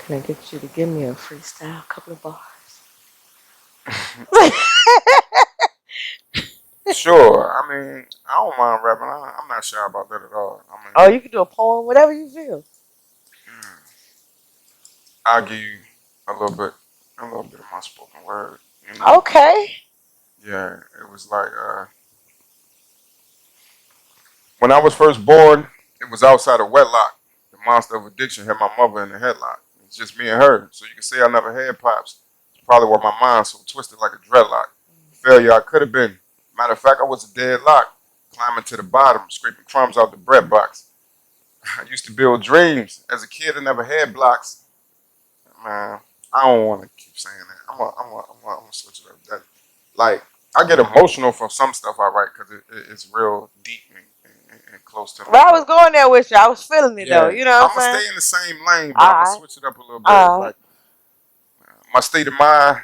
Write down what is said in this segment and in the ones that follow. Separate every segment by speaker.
Speaker 1: Can I get you to give me a freestyle, couple of bars?
Speaker 2: Sure. I mean, I don't mind rapping. I'm not shy about that at all. I mean,
Speaker 1: Oh, you can do a poem, whatever you feel.
Speaker 2: mm, I'll give you a little bit, a little bit of my spoken word. You know,
Speaker 1: Okay.
Speaker 2: yeah. It was like when I was first born, it was outside of wedlock. The monster of addiction had my mother in the headlock. It's just me and her. So you can say I never had pops. It's probably why my mind so twisted like a dreadlock. Failure I could have been. Matter of fact, I was a deadlock. Climbing to the bottom, scraping crumbs out the bread box. I used to build dreams. As a kid, I never had blocks. Man, I don't want to keep saying that. I'm gonna switch it up. That, like, I get emotional from some stuff I write because it's real deep and close to me.
Speaker 1: But I was
Speaker 2: But
Speaker 1: going there with you. I was feeling it though.
Speaker 2: yeah,
Speaker 1: You know what
Speaker 2: I'm
Speaker 1: I'm
Speaker 2: gonna
Speaker 1: saying?
Speaker 2: stay in the same lane, but I'm gonna
Speaker 1: Alright.
Speaker 2: switch it up a little bit. It's
Speaker 1: Alright.
Speaker 2: like my state of mind,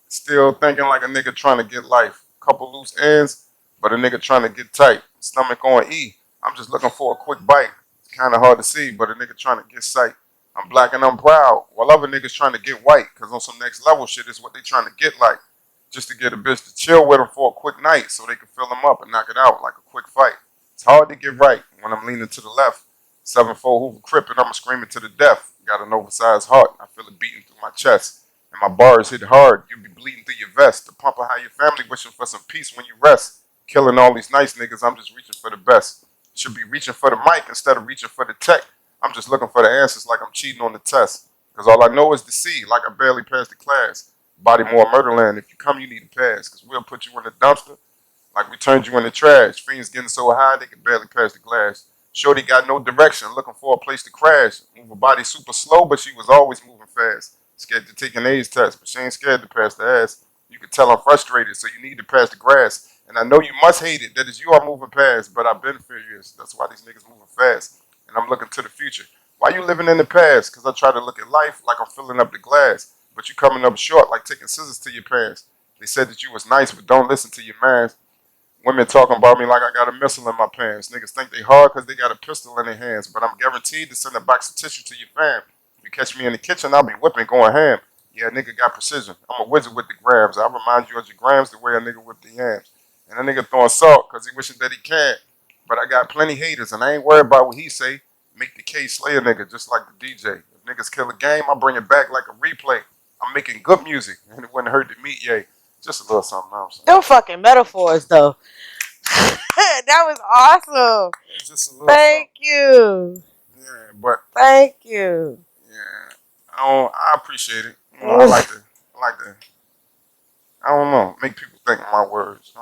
Speaker 2: still thinking like a nigga trying to get life. Couple loose ends, but a nigga trying to get tight. Stomach on E. I'm just looking for a quick bite. It's kind of hard to see, but a nigga trying to get sight. I'm black and I'm proud, while other niggas trying to get white, cause on some next level shit is what they trying to get like. Just to get a bitch to chill with them for a quick night, so they can fill them up and knock it out like a quick fight. It's hard to get right when I'm leaning to the left. 7-4 Hoover Crip and I'm screaming to the death. Got an oversized heart, I feel it beating through my chest. And my bars hit hard, you be bleeding through your vest. The pump of how your family wishing for some peace when you rest. Killing all these nice niggas, I'm just reaching for the best. Should be reaching for the mic instead of reaching for the tech. I'm just looking for the answers like I'm cheating on the test. Cause all I know is the C, like I barely passed the class. Baltimore Murderland, if you come, you need a pass. Cause we'll put you in the dumpster like we turned you in the trash. Fiends getting so high they can barely pass the glass. Shorty got no direction, looking for a place to crash. Move her body super slow, but she was always moving fast. Scared to take an age test, but she ain't scared to pass the ass. You can tell I'm frustrated, so you need to pass the grass. And I know you must hate it, that is you I'm moving past, but I've been furious. That's why these niggas moving fast. And I'm looking to the future. Why you living in the past? Cause I try to look at life like I'm filling up the glass. But you coming up short like taking scissors to your pants. They said that you was nice, but don't listen to your man. Women talking about me like I got a missile in my pants. Niggas think they hard because they got a pistol in their hands, but I'm guaranteed to send a box of tissue to your fam. If you catch me in the kitchen, I'll be whipping, going ham. Yeah, nigga got precision. I'm a wizard with the grams. I remind you of your grams the way a nigga whip the yams. And a nigga throwing salt because he wishing that he can. But I got plenty haters, and I ain't worried about what he say. Make the case slay a nigga just like the DJ. If niggas kill a game, I bring it back like a replay. I'm making good music, and it wouldn't hurt to meet yay. Just a little something, I'm saying.
Speaker 1: Them fucking metaphors though. That was awesome.
Speaker 2: It's just a little something.
Speaker 1: Thank you.
Speaker 2: Yeah, but
Speaker 1: Thank you.
Speaker 2: yeah, I appreciate it. You know, I don't know, make people think of my words. A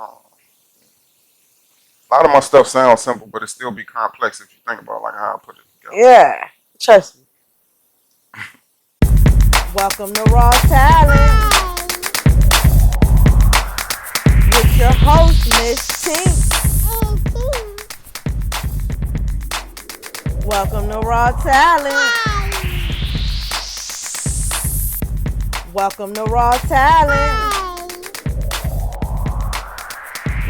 Speaker 2: lot of my stuff sounds simple, but it still be complex if you think about like how I put it together.
Speaker 1: Yeah. Trust me. Welcome to Raw Talent with your host, Miss Tink. Welcome to Raw Talent. Welcome to Raw Talent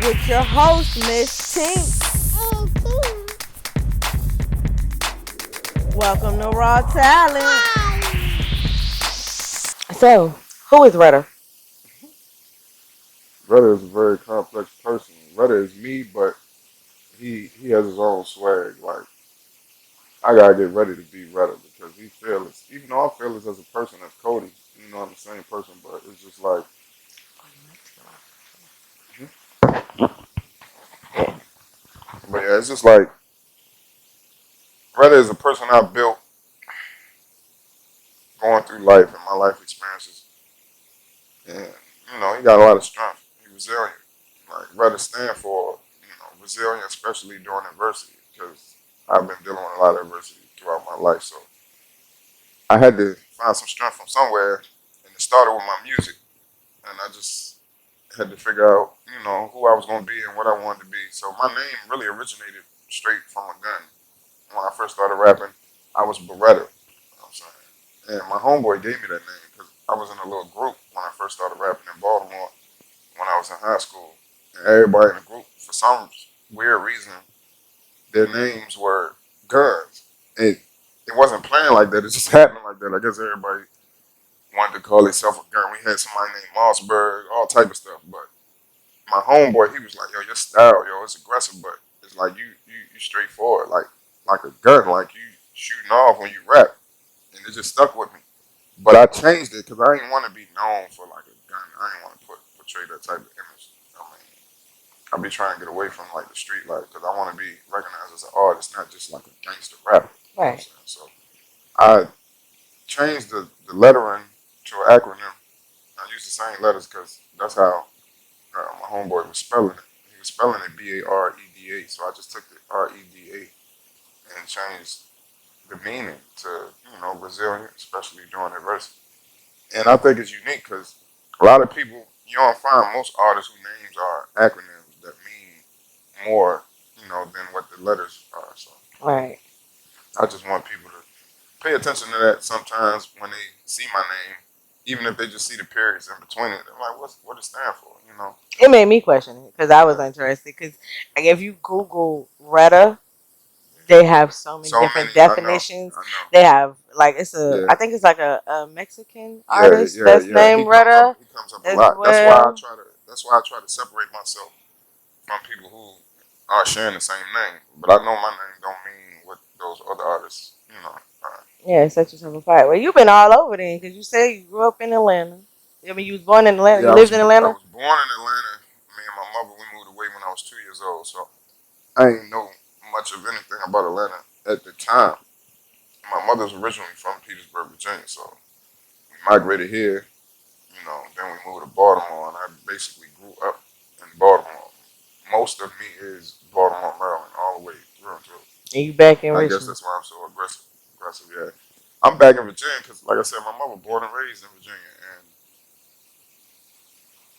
Speaker 1: with your host, Miss Tink. Welcome to Raw Talent. So, who is R.E.D.A?
Speaker 2: R.E.D.A is a very complex person. R.E.D.A is me, but he has his own swag. Like I gotta get ready to be R.E.D.A because he's fearless. Even though I'm fearless as a person, as Cody, you know, I'm the same person, but it's just like, but yeah, it's just like R.E.D.A is a person I built going through life and my life experiences. And, you know, he got a lot of strength. He's resilient. Like, R.E.D.A stand for, you know, resilience, especially during adversity, because I've been dealing with a lot of adversity throughout my life. So I had to find some strength from somewhere, and it started with my music. And I just had to figure out, you know, who I was going to be and what I wanted to be. So my name really originated straight from a gun. When I first started rapping, I was Beretta. You know what I'm saying? And my homeboy gave me that name because I was in a little group when I first started rapping in Baltimore when I was in high school. And everybody in the group, for some weird reason, their names were guns. it wasn't planned like that. It just happened like that. I guess everybody wanted to call himself a gun. We had somebody named Mossberg, all type of stuff. But my homeboy, he was like, "Yo, your style, yo, it's aggressive, but it's like you straightforward, like a gun, like you shooting off when you rap." And it just stuck with me. But I changed it because I didn't want to be known for like a gun. I didn't want to portray that type of image. I mean, I be trying to get away from like the street life because I want to be recognized as an artist, not just like a gangster rapper. You know what I'm
Speaker 1: Right.
Speaker 2: saying? So I changed the lettering to an acronym. I used the same letters because that's how my homeboy was spelling it. He was spelling it Bareda, so I just took the R.E.D.A. and changed the meaning to resilient, especially during adversity. And I think it's unique because a lot of people you don't find most artists whose names are acronyms that mean more, than what the letters are. So
Speaker 1: Right.
Speaker 2: I just want people to pay attention to that sometimes when they see my name, even if they just see the periods in between it. They're like, what it stand for? You know?
Speaker 1: It made me question it because I was
Speaker 2: Yeah.
Speaker 1: interested. Because like, if you Google R.E.D.A, they have so many
Speaker 2: So many,
Speaker 1: different
Speaker 2: I know,
Speaker 1: definitions.
Speaker 2: I know.
Speaker 1: They have like
Speaker 2: Yeah,
Speaker 1: I think it's like a Mexican
Speaker 2: yeah,
Speaker 1: artist
Speaker 2: yeah,
Speaker 1: that's
Speaker 2: yeah.
Speaker 1: named R.E.D.A
Speaker 2: He comes up a
Speaker 1: as
Speaker 2: lot.
Speaker 1: well.
Speaker 2: That's why I try to separate myself from people who are sharing the same name. But I know my name don't mean what those other artists,
Speaker 1: Yeah, set yourself apart. Well, you've been all over then because you say you grew up in Atlanta. I mean, you was born in Atlanta.
Speaker 2: Yeah,
Speaker 1: You lived in
Speaker 2: I
Speaker 1: Atlanta.
Speaker 2: was born in Atlanta. Me and my mother we moved away when I was 2 years old, so I didn't know much of anything about Atlanta at the time. My mother's originally from Petersburg, Virginia, so we migrated here. Then we moved to Baltimore, and I basically grew up in Baltimore. Most of me is Baltimore, Maryland, all the way through and through.
Speaker 1: And you back in
Speaker 2: I guess
Speaker 1: Richmond.
Speaker 2: that's why I'm so aggressive. Aggressive, yeah. I'm back in Virginia because, like I said, my mother born and raised in Virginia,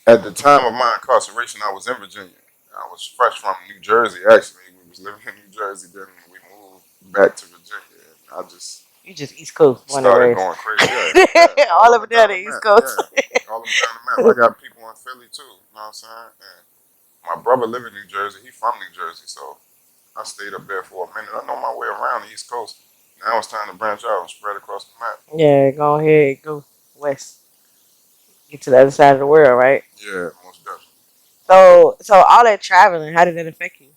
Speaker 2: and at the time of my incarceration, I was in Virginia. I was fresh from New Jersey. Actually, we was living in New Jersey. Then we moved back to Virginia, and I just
Speaker 1: You just East Coast, born and
Speaker 2: started
Speaker 1: raised.
Speaker 2: going crazy. Yeah, yeah, all
Speaker 1: All
Speaker 2: up
Speaker 1: over
Speaker 2: and
Speaker 1: there,
Speaker 2: down
Speaker 1: the
Speaker 2: the
Speaker 1: East
Speaker 2: map.
Speaker 1: Coast.
Speaker 2: Yeah, all up and down the map. I got people in Philly too. You know what I'm saying? And my brother live in New Jersey. He from New Jersey, so I stayed up there for a minute. I know my way around the East Coast. Now it's time to branch out and spread across the map.
Speaker 1: Yeah, go ahead, go west, get to the other side of the world, right?
Speaker 2: Yeah, most definitely.
Speaker 1: So all that traveling, how did that affect you?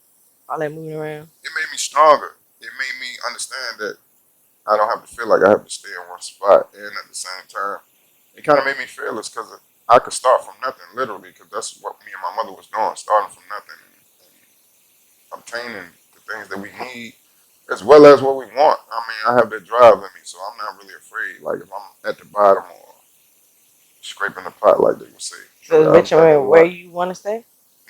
Speaker 1: All that moving around.
Speaker 2: It made me stronger. It made me understand that I don't have to feel like I have to stay in one spot. And at the same time, it kind of made me fearless because I could start from nothing, literally, because that's what me and my mother was doing, starting from nothing and obtaining the things that we need as well as what we want. I mean, I have that drive in me, so I'm not really afraid. Like if I'm at the bottom or scraping the pot, like they would say.
Speaker 1: So is
Speaker 2: I got
Speaker 1: Richmond
Speaker 2: a
Speaker 1: where
Speaker 2: lot.
Speaker 1: you want to stay?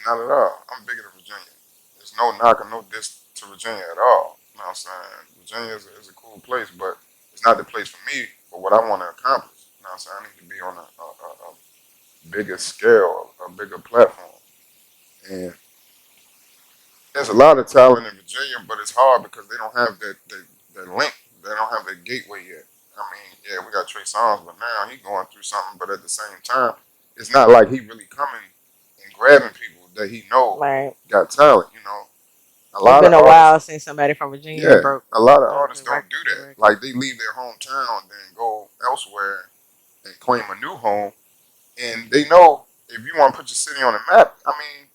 Speaker 2: Not at all. I'm bigger than Virginia. There's no knock or no diss to Virginia at all. You know what I'm saying? Virginia is a cool place, but it's not the place for me for what I want to accomplish. You know what I'm saying? I need to be on a bigger scale, a bigger platform. And there's a lot of talent in Virginia, but it's hard because they don't have that link. They don't have that gateway yet. I mean, yeah, we got Trey Songz, but now he going through something. But at the same time, it's not like he really coming and grabbing people that he know
Speaker 1: Right.
Speaker 2: got talent. A
Speaker 1: It's
Speaker 2: lot
Speaker 1: been
Speaker 2: of
Speaker 1: a
Speaker 2: artists,
Speaker 1: while since somebody from Virginia
Speaker 2: yeah,
Speaker 1: broke
Speaker 2: a lot of
Speaker 1: the
Speaker 2: artists don't
Speaker 1: record.
Speaker 2: do
Speaker 1: The
Speaker 2: that.
Speaker 1: record.
Speaker 2: Like they leave their hometown, then go elsewhere and claim a new home, and they know if you want to put your city on the map. I mean,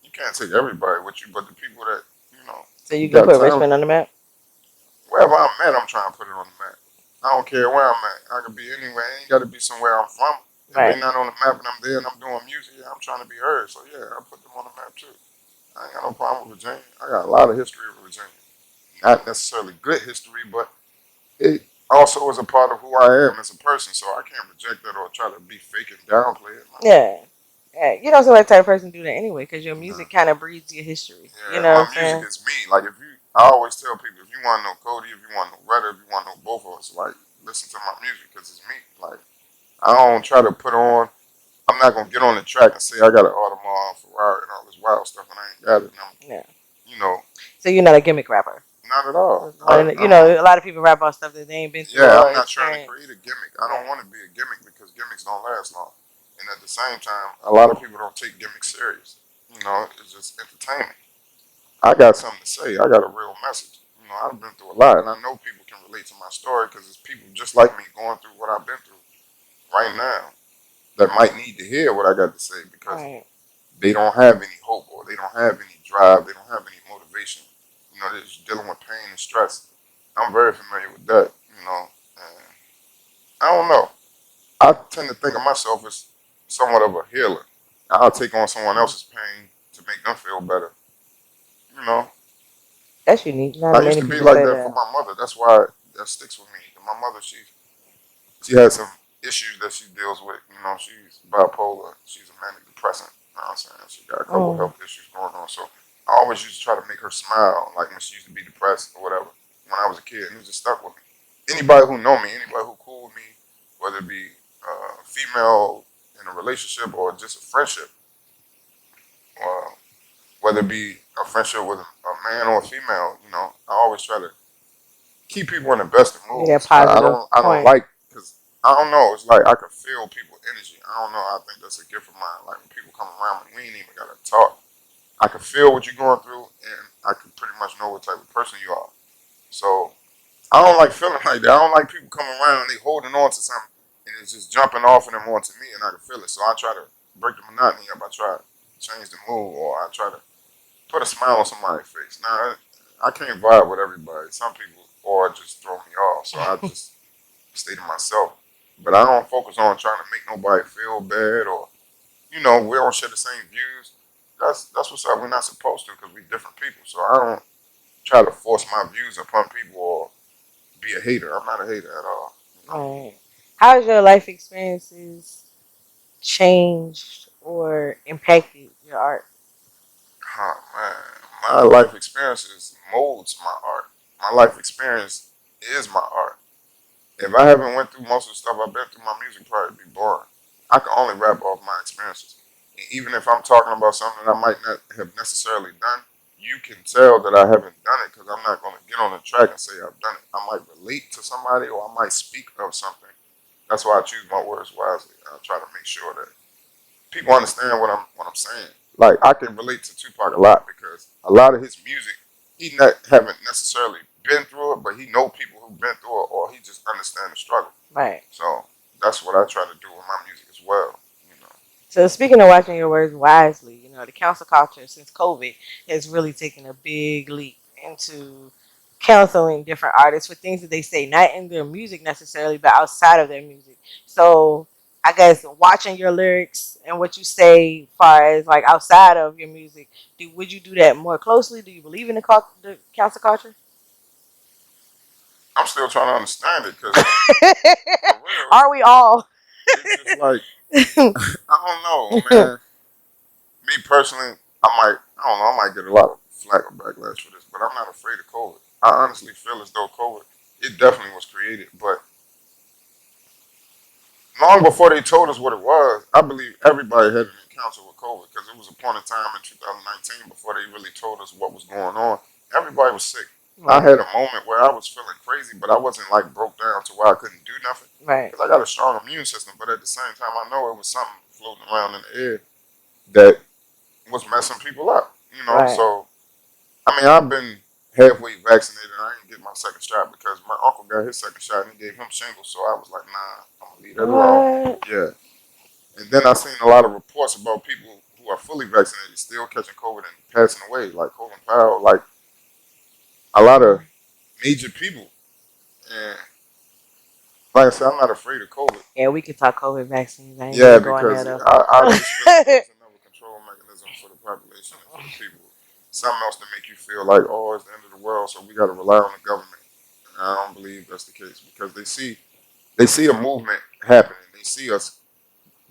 Speaker 2: you can't take everybody with you, but the people that
Speaker 1: So you can
Speaker 2: got
Speaker 1: put
Speaker 2: talent.
Speaker 1: Richmond on the map.
Speaker 2: Wherever I'm at, I'm trying to put it on the map. I don't care where I'm at. I could be anywhere. It ain't got to be somewhere I'm from. If
Speaker 1: Right.
Speaker 2: they not on the map and I'm there and I'm doing music, yeah, I'm trying to be heard. So yeah, I put them on the map too. I ain't got no problem with Virginia. I got a lot of history with Virginia. Not necessarily good history, but it also is a part of who I am as a person. So I can't reject that or try to be fake and downplay it.
Speaker 1: Yeah. Yeah. You don't seem like the type of person to do that anyway because your
Speaker 2: No.
Speaker 1: music kind of breeds your history. You
Speaker 2: Yeah,
Speaker 1: know what
Speaker 2: my
Speaker 1: I'm
Speaker 2: music
Speaker 1: saying?
Speaker 2: is me. Like I always tell people, if you want to know Cody, if you want to know Retta, if you want to know both of us, like listen to my music because it's me. Like I don't try to put on. I'm not gonna get on the track and say I got an Audemars Ferrari and all this wild stuff, and I ain't got it. And
Speaker 1: Yeah.
Speaker 2: you know,
Speaker 1: So you're not a gimmick rapper.
Speaker 2: not at all.
Speaker 1: You know, a lot of people rap about stuff that they ain't been through
Speaker 2: Yeah,
Speaker 1: or
Speaker 2: I'm not trying to create
Speaker 1: experienced.
Speaker 2: a gimmick. I don't
Speaker 1: Right.
Speaker 2: want to be a gimmick because gimmicks don't last long. And at the same time, a lot of people don't take gimmicks serious. It's just entertainment. I got something to say. I got a real message. I've been through a lot, and I know people can relate to my story because it's people just like me going through what I've been through right now that might need to hear what I got to say because
Speaker 1: Right.
Speaker 2: they don't have any hope or they don't have any drive, they don't have any motivation. They're just dealing with pain and stress. I'm very familiar with that. And I don't know. I tend to think of myself as somewhat of a healer. I'll take on someone
Speaker 1: Mm.
Speaker 2: else's pain to make them feel better. You know,
Speaker 1: That's unique.
Speaker 2: and
Speaker 1: Not
Speaker 2: I used
Speaker 1: many
Speaker 2: to be
Speaker 1: people
Speaker 2: like
Speaker 1: say
Speaker 2: that for
Speaker 1: that.
Speaker 2: my mother. That's why that sticks with me. My mother, she has some issues that she deals with. She's bipolar. She's a manic depressant. You know what I'm saying? She got a couple
Speaker 1: Mm.
Speaker 2: health issues going on. So I always used to try to make her smile, like when she used to be depressed or whatever, when I was a kid. And it just stuck with me. Anybody who know me, anybody who cool with me, whether it be female in a relationship or just a friendship, uh, whether it be a friendship with a man or a female, I always try to keep people in the best of
Speaker 1: Yeah,
Speaker 2: moods.
Speaker 1: positive
Speaker 2: I don't
Speaker 1: point.
Speaker 2: like because I don't know. It's like I can feel people energy. I don't know. I think that's a gift of mine. Like when people come around me, we ain't even gotta talk. I can feel what you're going through, and I can pretty much know what type of person you are. So I don't like feeling like that. I don't like people coming around and they holding on to something and it's just jumping off of them onto me, and I can feel it. So I try to break the monotony up. I try to change the mood, or I try to put a smile on somebody's face. Now, I can't vibe with everybody. Some people or just throw me off. So I just stay to myself. But I don't focus on trying to make nobody feel bad or, we don't share the same views. That's what's up. We're not supposed to because we're different people. So I don't try to force my views upon people or be a hater. I'm not a hater at all.
Speaker 1: Right. How has your life experiences changed or impacted your art?
Speaker 2: Oh, man. My life experiences molds my art. My life experience is my art. If I haven't went through most of the stuff I've been through, my music probably be boring. I can only rap off my experiences. And even if I'm talking about something that I might not have necessarily done, you can tell that I haven't done it because I'm not going to get on the track and say I've done it. I might relate to somebody or I might speak of something. That's why I choose my words wisely. I try to make sure that people understand what I'm saying. Like I can relate to Tupac a lot because a lot of his music, he not haven't necessarily been through it, but he know people who've been through it, or he just understand the struggle.
Speaker 1: Right.
Speaker 2: So that's what I try to do with my music as well. You know,
Speaker 1: So speaking of watching your words wisely, the council culture since COVID has really taken a big leap into counseling different artists for things that they say, not in their music necessarily, but outside of their music. So I guess watching your lyrics and what you say, far as like outside of your music, would you do that more closely? Do you believe in the council culture?
Speaker 2: I'm still trying to understand it because for real,
Speaker 1: Are we all?
Speaker 2: it's just like I don't know, man. Me personally, I don't know, I might get a lot of flack or backlash for this, but I'm not afraid of COVID. I honestly feel as though COVID, it definitely was created, but long before they told us what it was, I believe everybody had an encounter with COVID because it was a point in time in 2019 before they really told us what was going on. Everybody was sick. I
Speaker 1: Right.
Speaker 2: had a moment where I was feeling crazy, but I wasn't like broke down to where I couldn't do nothing
Speaker 1: Right.
Speaker 2: because I got a strong immune system. But at the same time, I know it was something floating around in the air that was messing people up.
Speaker 1: Right.
Speaker 2: So I mean, I've been halfway vaccinated. I didn't get my second shot because my uncle got his second shot and he gave him shingles. So I was like, nah, I'm gonna leave that alone.
Speaker 1: What?
Speaker 2: Yeah. And then I seen a lot of reports about people who are fully vaccinated still catching COVID and passing away, like Colin Powell, like a lot of
Speaker 1: Mm.
Speaker 2: major people. And like I said, I'm not afraid of COVID.
Speaker 1: Yeah, we could talk COVID vaccines. I ain't
Speaker 2: Yeah,
Speaker 1: even going there
Speaker 2: because
Speaker 1: though.
Speaker 2: I just feel as though it's another control mechanism for the population and for the people. Something else to make you feel like, oh, it's the end of the world, so we got to rely on the government. I don't believe that's the case because they see a movement happening. They see us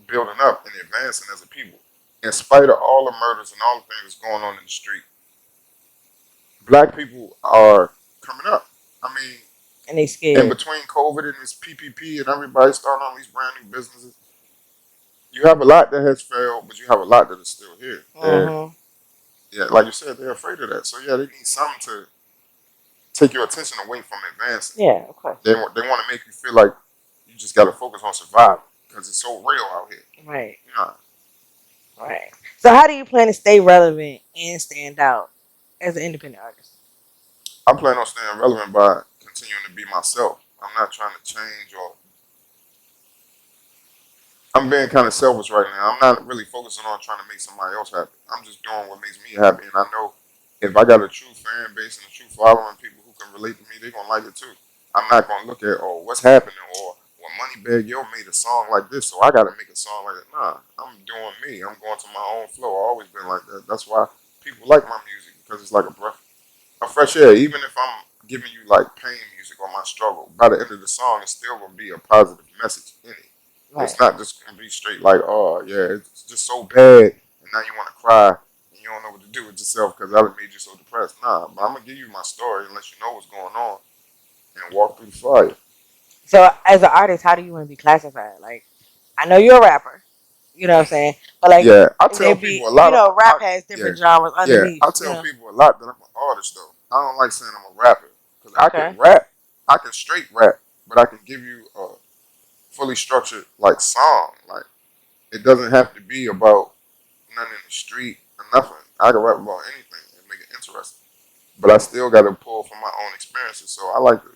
Speaker 2: building up and advancing as a people. In spite of all the murders and all the things that's going on in the street, black people are coming up. I mean,
Speaker 1: And they
Speaker 2: in
Speaker 1: scared.
Speaker 2: between COVID and this PPP and everybody starting on these brand new businesses, you have a lot that has failed, but you have a lot that is still here. And
Speaker 1: Mm-hmm.
Speaker 2: yeah, like you said, they're afraid of that. So yeah, they need something to take your attention away from advancing.
Speaker 1: Yeah, of course.
Speaker 2: They want to make you feel like you just got to focus on survival because it's so real out here.
Speaker 1: Right.
Speaker 2: Yeah.
Speaker 1: Right. So how do you plan to stay relevant and stand out as an independent artist?
Speaker 2: I plan on staying relevant by continuing to be myself. I'm not trying to change or I'm being kind of selfish right now. I'm not really focusing on trying to make somebody else happy. I'm just doing what makes me happy, and I know if I got a true fan base and a true following, people who can relate to me, they're gonna like it too. I'm not gonna look at what's happening or well Moneybag Yo made a song like this, so I gotta make a song like that. Nah, I'm doing me. I'm going to my own flow. I've always been like that. That's why people like my music because it's like a fresh air. Even if I'm giving you like pain music or my struggle, by the end of the song, it's still gonna be a positive message in it.
Speaker 1: Right.
Speaker 2: It's not just gonna be straight like, oh yeah, it's just so bad, and now you want to cry and you don't know what to do with yourself because I made you so depressed. Nah, but I'm gonna give you my story and let you know what's going on and walk through the fire.
Speaker 1: So, as an artist, how do you want to be classified? Like, I know you're a rapper. You know what I'm saying? But like,
Speaker 2: Yeah, I
Speaker 1: there
Speaker 2: tell
Speaker 1: be,
Speaker 2: people a lot.
Speaker 1: rap has
Speaker 2: Yeah,
Speaker 1: different genres
Speaker 2: yeah,
Speaker 1: underneath.
Speaker 2: I tell people a lot that I'm an artist though. I don't like saying I'm a rapper because I can
Speaker 1: Okay.
Speaker 2: rap, I can straight rap, but I can give you a fully structured like song. Like it doesn't have to be about nothing in the street or nothing. I can rap about anything and make it interesting. But I still got to pull from my own experiences. So I like to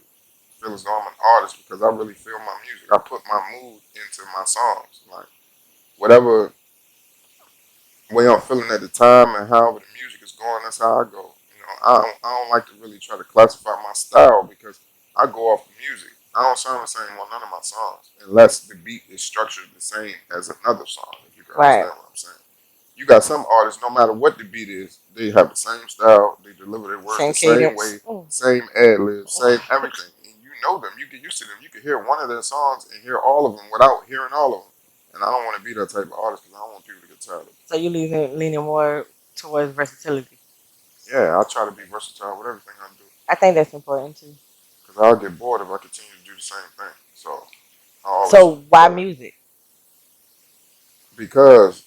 Speaker 2: feel as though I'm an artist because I really feel my music. I put my mood into my songs. Like whatever way I'm feeling at the time and however the music is going, that's how I go. I don't like to really try to classify my style because I go off the music. I don't sound the same on none of my songs unless the beat is structured the same as another song, if you can
Speaker 1: Right.
Speaker 2: understand what I'm saying. You got some artists, no matter what the beat is, they have the same style, they deliver their words
Speaker 1: Same
Speaker 2: the same
Speaker 1: cadence.
Speaker 2: way, same ad libs, same everything. And you know them, you get used to them. You can hear one of their songs and hear all of them without hearing all of them. And I don't want to be that type of artist because I don't want people to get tired of it.
Speaker 1: So you leaning more towards versatility.
Speaker 2: Yeah, I try to be versatile with everything I do
Speaker 1: I think that's important too.
Speaker 2: because I'll get bored if I continue to do the same thing. So I always
Speaker 1: So why
Speaker 2: learn
Speaker 1: music?
Speaker 2: because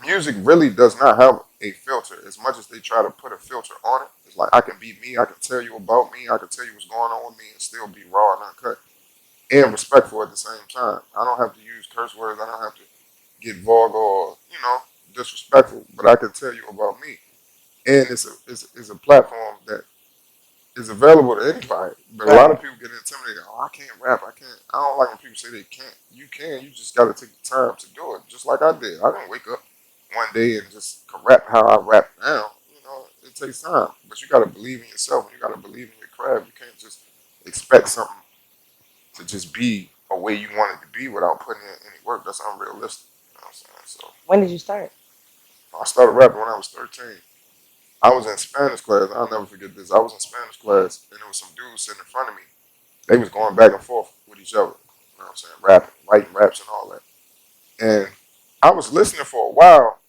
Speaker 2: music really does not have a filter. As much as they try to put a filter on it, it's like I can be me, I can tell you about me, I can tell you what's going on with me, and still be raw and uncut and respectful at the same time. I don't have to use curse words. I don't have to get vulgar or disrespectful, but I can tell you about me. And it's a platform that is available to anybody. But a lot
Speaker 1: Right.
Speaker 2: of people get intimidated. Oh, I can't rap. I can't. I don't like when people say they can't. You can. You just got to take the time to do it. Just like I did. I didn't wake up one day and just can rap how I rap now. It takes time. But you got to believe in yourself. You got to believe in your craft. You can't just expect something to just be a way you want it to be without putting in any work. That's unrealistic. You know what I'm saying? So
Speaker 1: When did you start?
Speaker 2: I started rapping when I was 13. I was in Spanish class. I'll never forget this. I was in Spanish class, and there was some dudes sitting in front of me. They was going back and forth with each other. You know what I'm saying? Rapping, writing raps and all that. And I was listening for a while.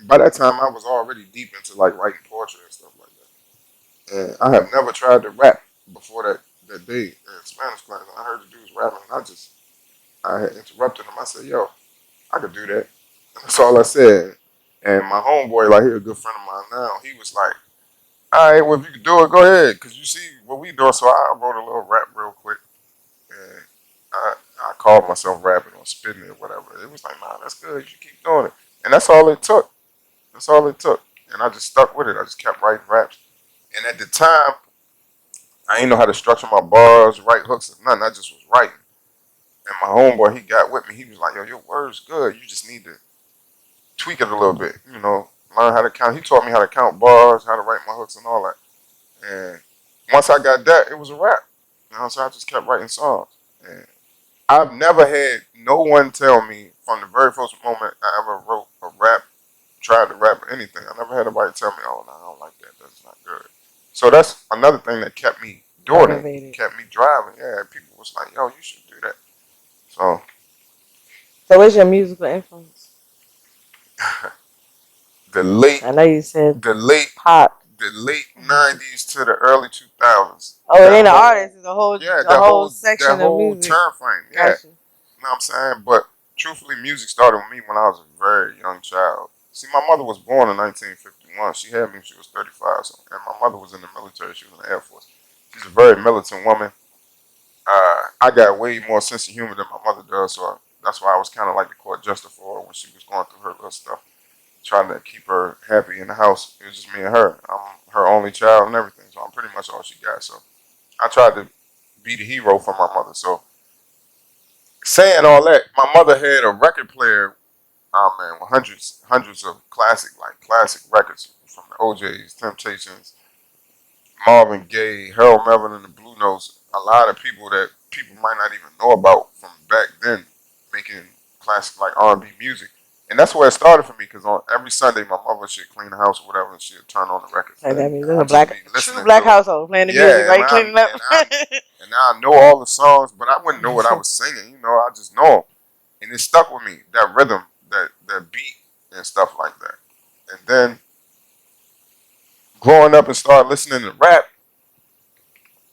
Speaker 2: By that time, I was already deep into like writing poetry and stuff like that. And I have never tried to rap before that day in Spanish class. And I heard the dudes rapping, and I had interrupted him. I said, "Yo, I could do that." And that's all I said. And my homeboy, like he's a good friend of mine now, he was like, "All right, well if you can do it, go ahead, cause you see what we doing." So I wrote a little rap real quick, and I called myself rapping or spitting it or whatever. It was like, nah, that's good. You should keep doing it. And that's all it took. That's all it took. And I just stuck with it. I just kept writing raps. And at the time, I didn't know how to structure my bars, write hooks, or nothing. I just was writing. And my homeboy, he got with me. He was like, yo, your word's good. You just need to tweak it a little bit. Learn how to count. He taught me how to count bars, how to write my hooks and all that. And once I got that, it was a rap. So I just kept writing songs. And I've never had no one tell me from the very first moment I ever wrote a rap, tried to rap or anything. I never had anybody tell me, "Oh no, I don't like that. That's not good." So that's another thing that kept me doing it,
Speaker 1: Motivated.
Speaker 2: kept me driving. Yeah, people was like, "Yo, you should do that." So
Speaker 1: So what's your musical influence?
Speaker 2: the late,
Speaker 1: I know you said
Speaker 2: the late,
Speaker 1: pop.
Speaker 2: the late '90s to the early 2000s.
Speaker 1: Oh, it
Speaker 2: That
Speaker 1: ain't an
Speaker 2: whole,
Speaker 1: artist. It's a whole
Speaker 2: yeah,
Speaker 1: a whole
Speaker 2: that
Speaker 1: section of
Speaker 2: whole
Speaker 1: music.
Speaker 2: time frame. Yeah,
Speaker 1: Gotcha.
Speaker 2: know what I'm saying? But truthfully, music started with me when I was a very young child. See, my mother was born in 1951. She had me when she was 35, and my mother was in the military. She was in the Air Force. She's a very militant woman. I got way more sense of humor than my mother does, so that's why I was kind of like the court jester for her when she was going through her little stuff. trying to keep her happy in the house. It was just me and her. I'm her only child and everything, so I'm pretty much all she got. So I tried to be the hero for my mother. So saying all that, my mother had a record player. Oh man, with hundreds of classic records from the OJ's, Temptations, Marvin Gaye, Harold Melvin, and the Blue Notes. A lot of people that people might not even know about from back then, making classic like R&B music. And that's where it started for me because on every Sunday my mother should clean the house or whatever and she'd turn on the records.
Speaker 1: Like that means
Speaker 2: And
Speaker 1: it's
Speaker 2: I
Speaker 1: a
Speaker 2: just be
Speaker 1: true
Speaker 2: listening
Speaker 1: black
Speaker 2: to it.
Speaker 1: household playing the music,
Speaker 2: Yeah,
Speaker 1: right? Cleaning up.
Speaker 2: and now I know all the songs, but I wouldn't know what I was singing. You know, I just know them, and it stuck with me. That rhythm, that beat, and stuff like that. And then growing up and started listening to rap,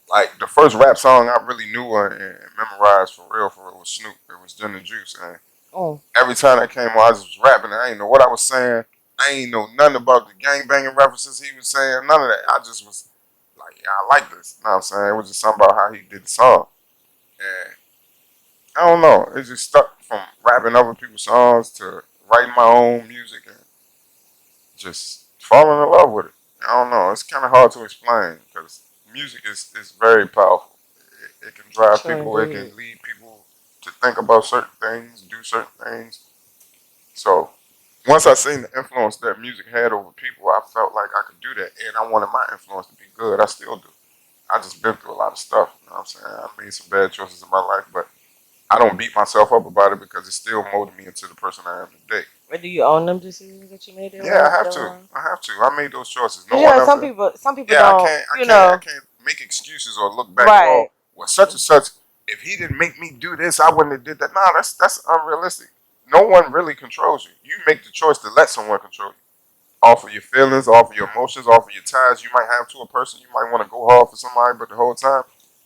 Speaker 2: like the first rap song I really knew and memorized for real was Snoop. It was Gin and Juice, and
Speaker 1: Oh,
Speaker 2: every time I came on, I just was rapping. And I didn't know what I was saying. I ain't know nothing about the gang banging references he was saying. None of that. I just was like, yeah, I like this. You know what I'm saying? It was just something about how he did the song. And I don't know. It just stuck from rapping other people's songs to writing my own music and just falling in love with it. I don't know. It's kind of hard to explain because music is very powerful. It can drive
Speaker 1: sure
Speaker 2: people. It
Speaker 1: indeed.
Speaker 2: can lead people to think about certain things, do certain things. So once I seen the influence that music had over people, I felt like I could do that, and I wanted my influence to be good. I still do. I just been through a lot of stuff. You know what I'm saying? I made some bad choices in my life, but I don't beat myself up about it because it still molded me into the person I am today.
Speaker 1: But do you own them decisions that you made in
Speaker 2: Yeah, I
Speaker 1: life
Speaker 2: have
Speaker 1: that
Speaker 2: to.
Speaker 1: were?
Speaker 2: I have to. I made those choices. No
Speaker 1: Because you
Speaker 2: one
Speaker 1: know,
Speaker 2: else.
Speaker 1: some people
Speaker 2: Yeah, I
Speaker 1: don't.
Speaker 2: can't. I
Speaker 1: You
Speaker 2: can't. I
Speaker 1: know,
Speaker 2: can't make excuses or look back.
Speaker 1: right?
Speaker 2: Oh, well, such and such. If he didn't make me do this, I wouldn't have did that. Nah, that's unrealistic. No one really controls you. You make the choice to let someone control you. Off of your feelings, off of your emotions, off of your ties you might have to a person. You might want to go hard for somebody, but the whole time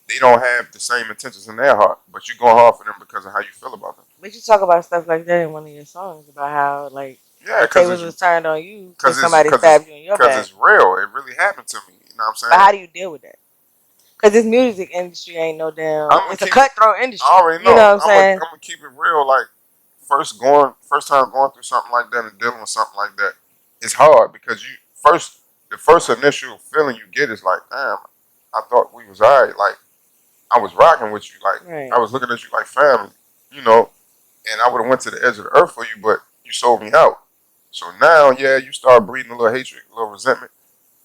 Speaker 2: they don't have the same intentions in their heart. But you go hard for them because of how you feel about them.
Speaker 1: But you talk about stuff like that in one of your songs about how like
Speaker 2: Yeah,
Speaker 1: the tables was turned on you because somebody stabbed you in your
Speaker 2: because
Speaker 1: back.
Speaker 2: it's real. It really happened to me. You know what I'm
Speaker 1: But
Speaker 2: saying?
Speaker 1: how do you deal with that? Because this music industry ain't no damn.
Speaker 2: I'm gonna
Speaker 1: It's a
Speaker 2: keep it.
Speaker 1: cutthroat
Speaker 2: I
Speaker 1: industry.
Speaker 2: already
Speaker 1: You know
Speaker 2: know.
Speaker 1: what I'm saying?
Speaker 2: I'm gonna keep it real. Like first time going through something like that and dealing with something like that, it's hard because the first initial feeling you get is like, damn, I thought we was alright. Like I was rocking with you. Like
Speaker 1: Right.
Speaker 2: I was looking at you like family. You know, and I would have went to the edge of the earth for you, but you sold me out. So now, yeah, you start breeding a little hatred, a little resentment,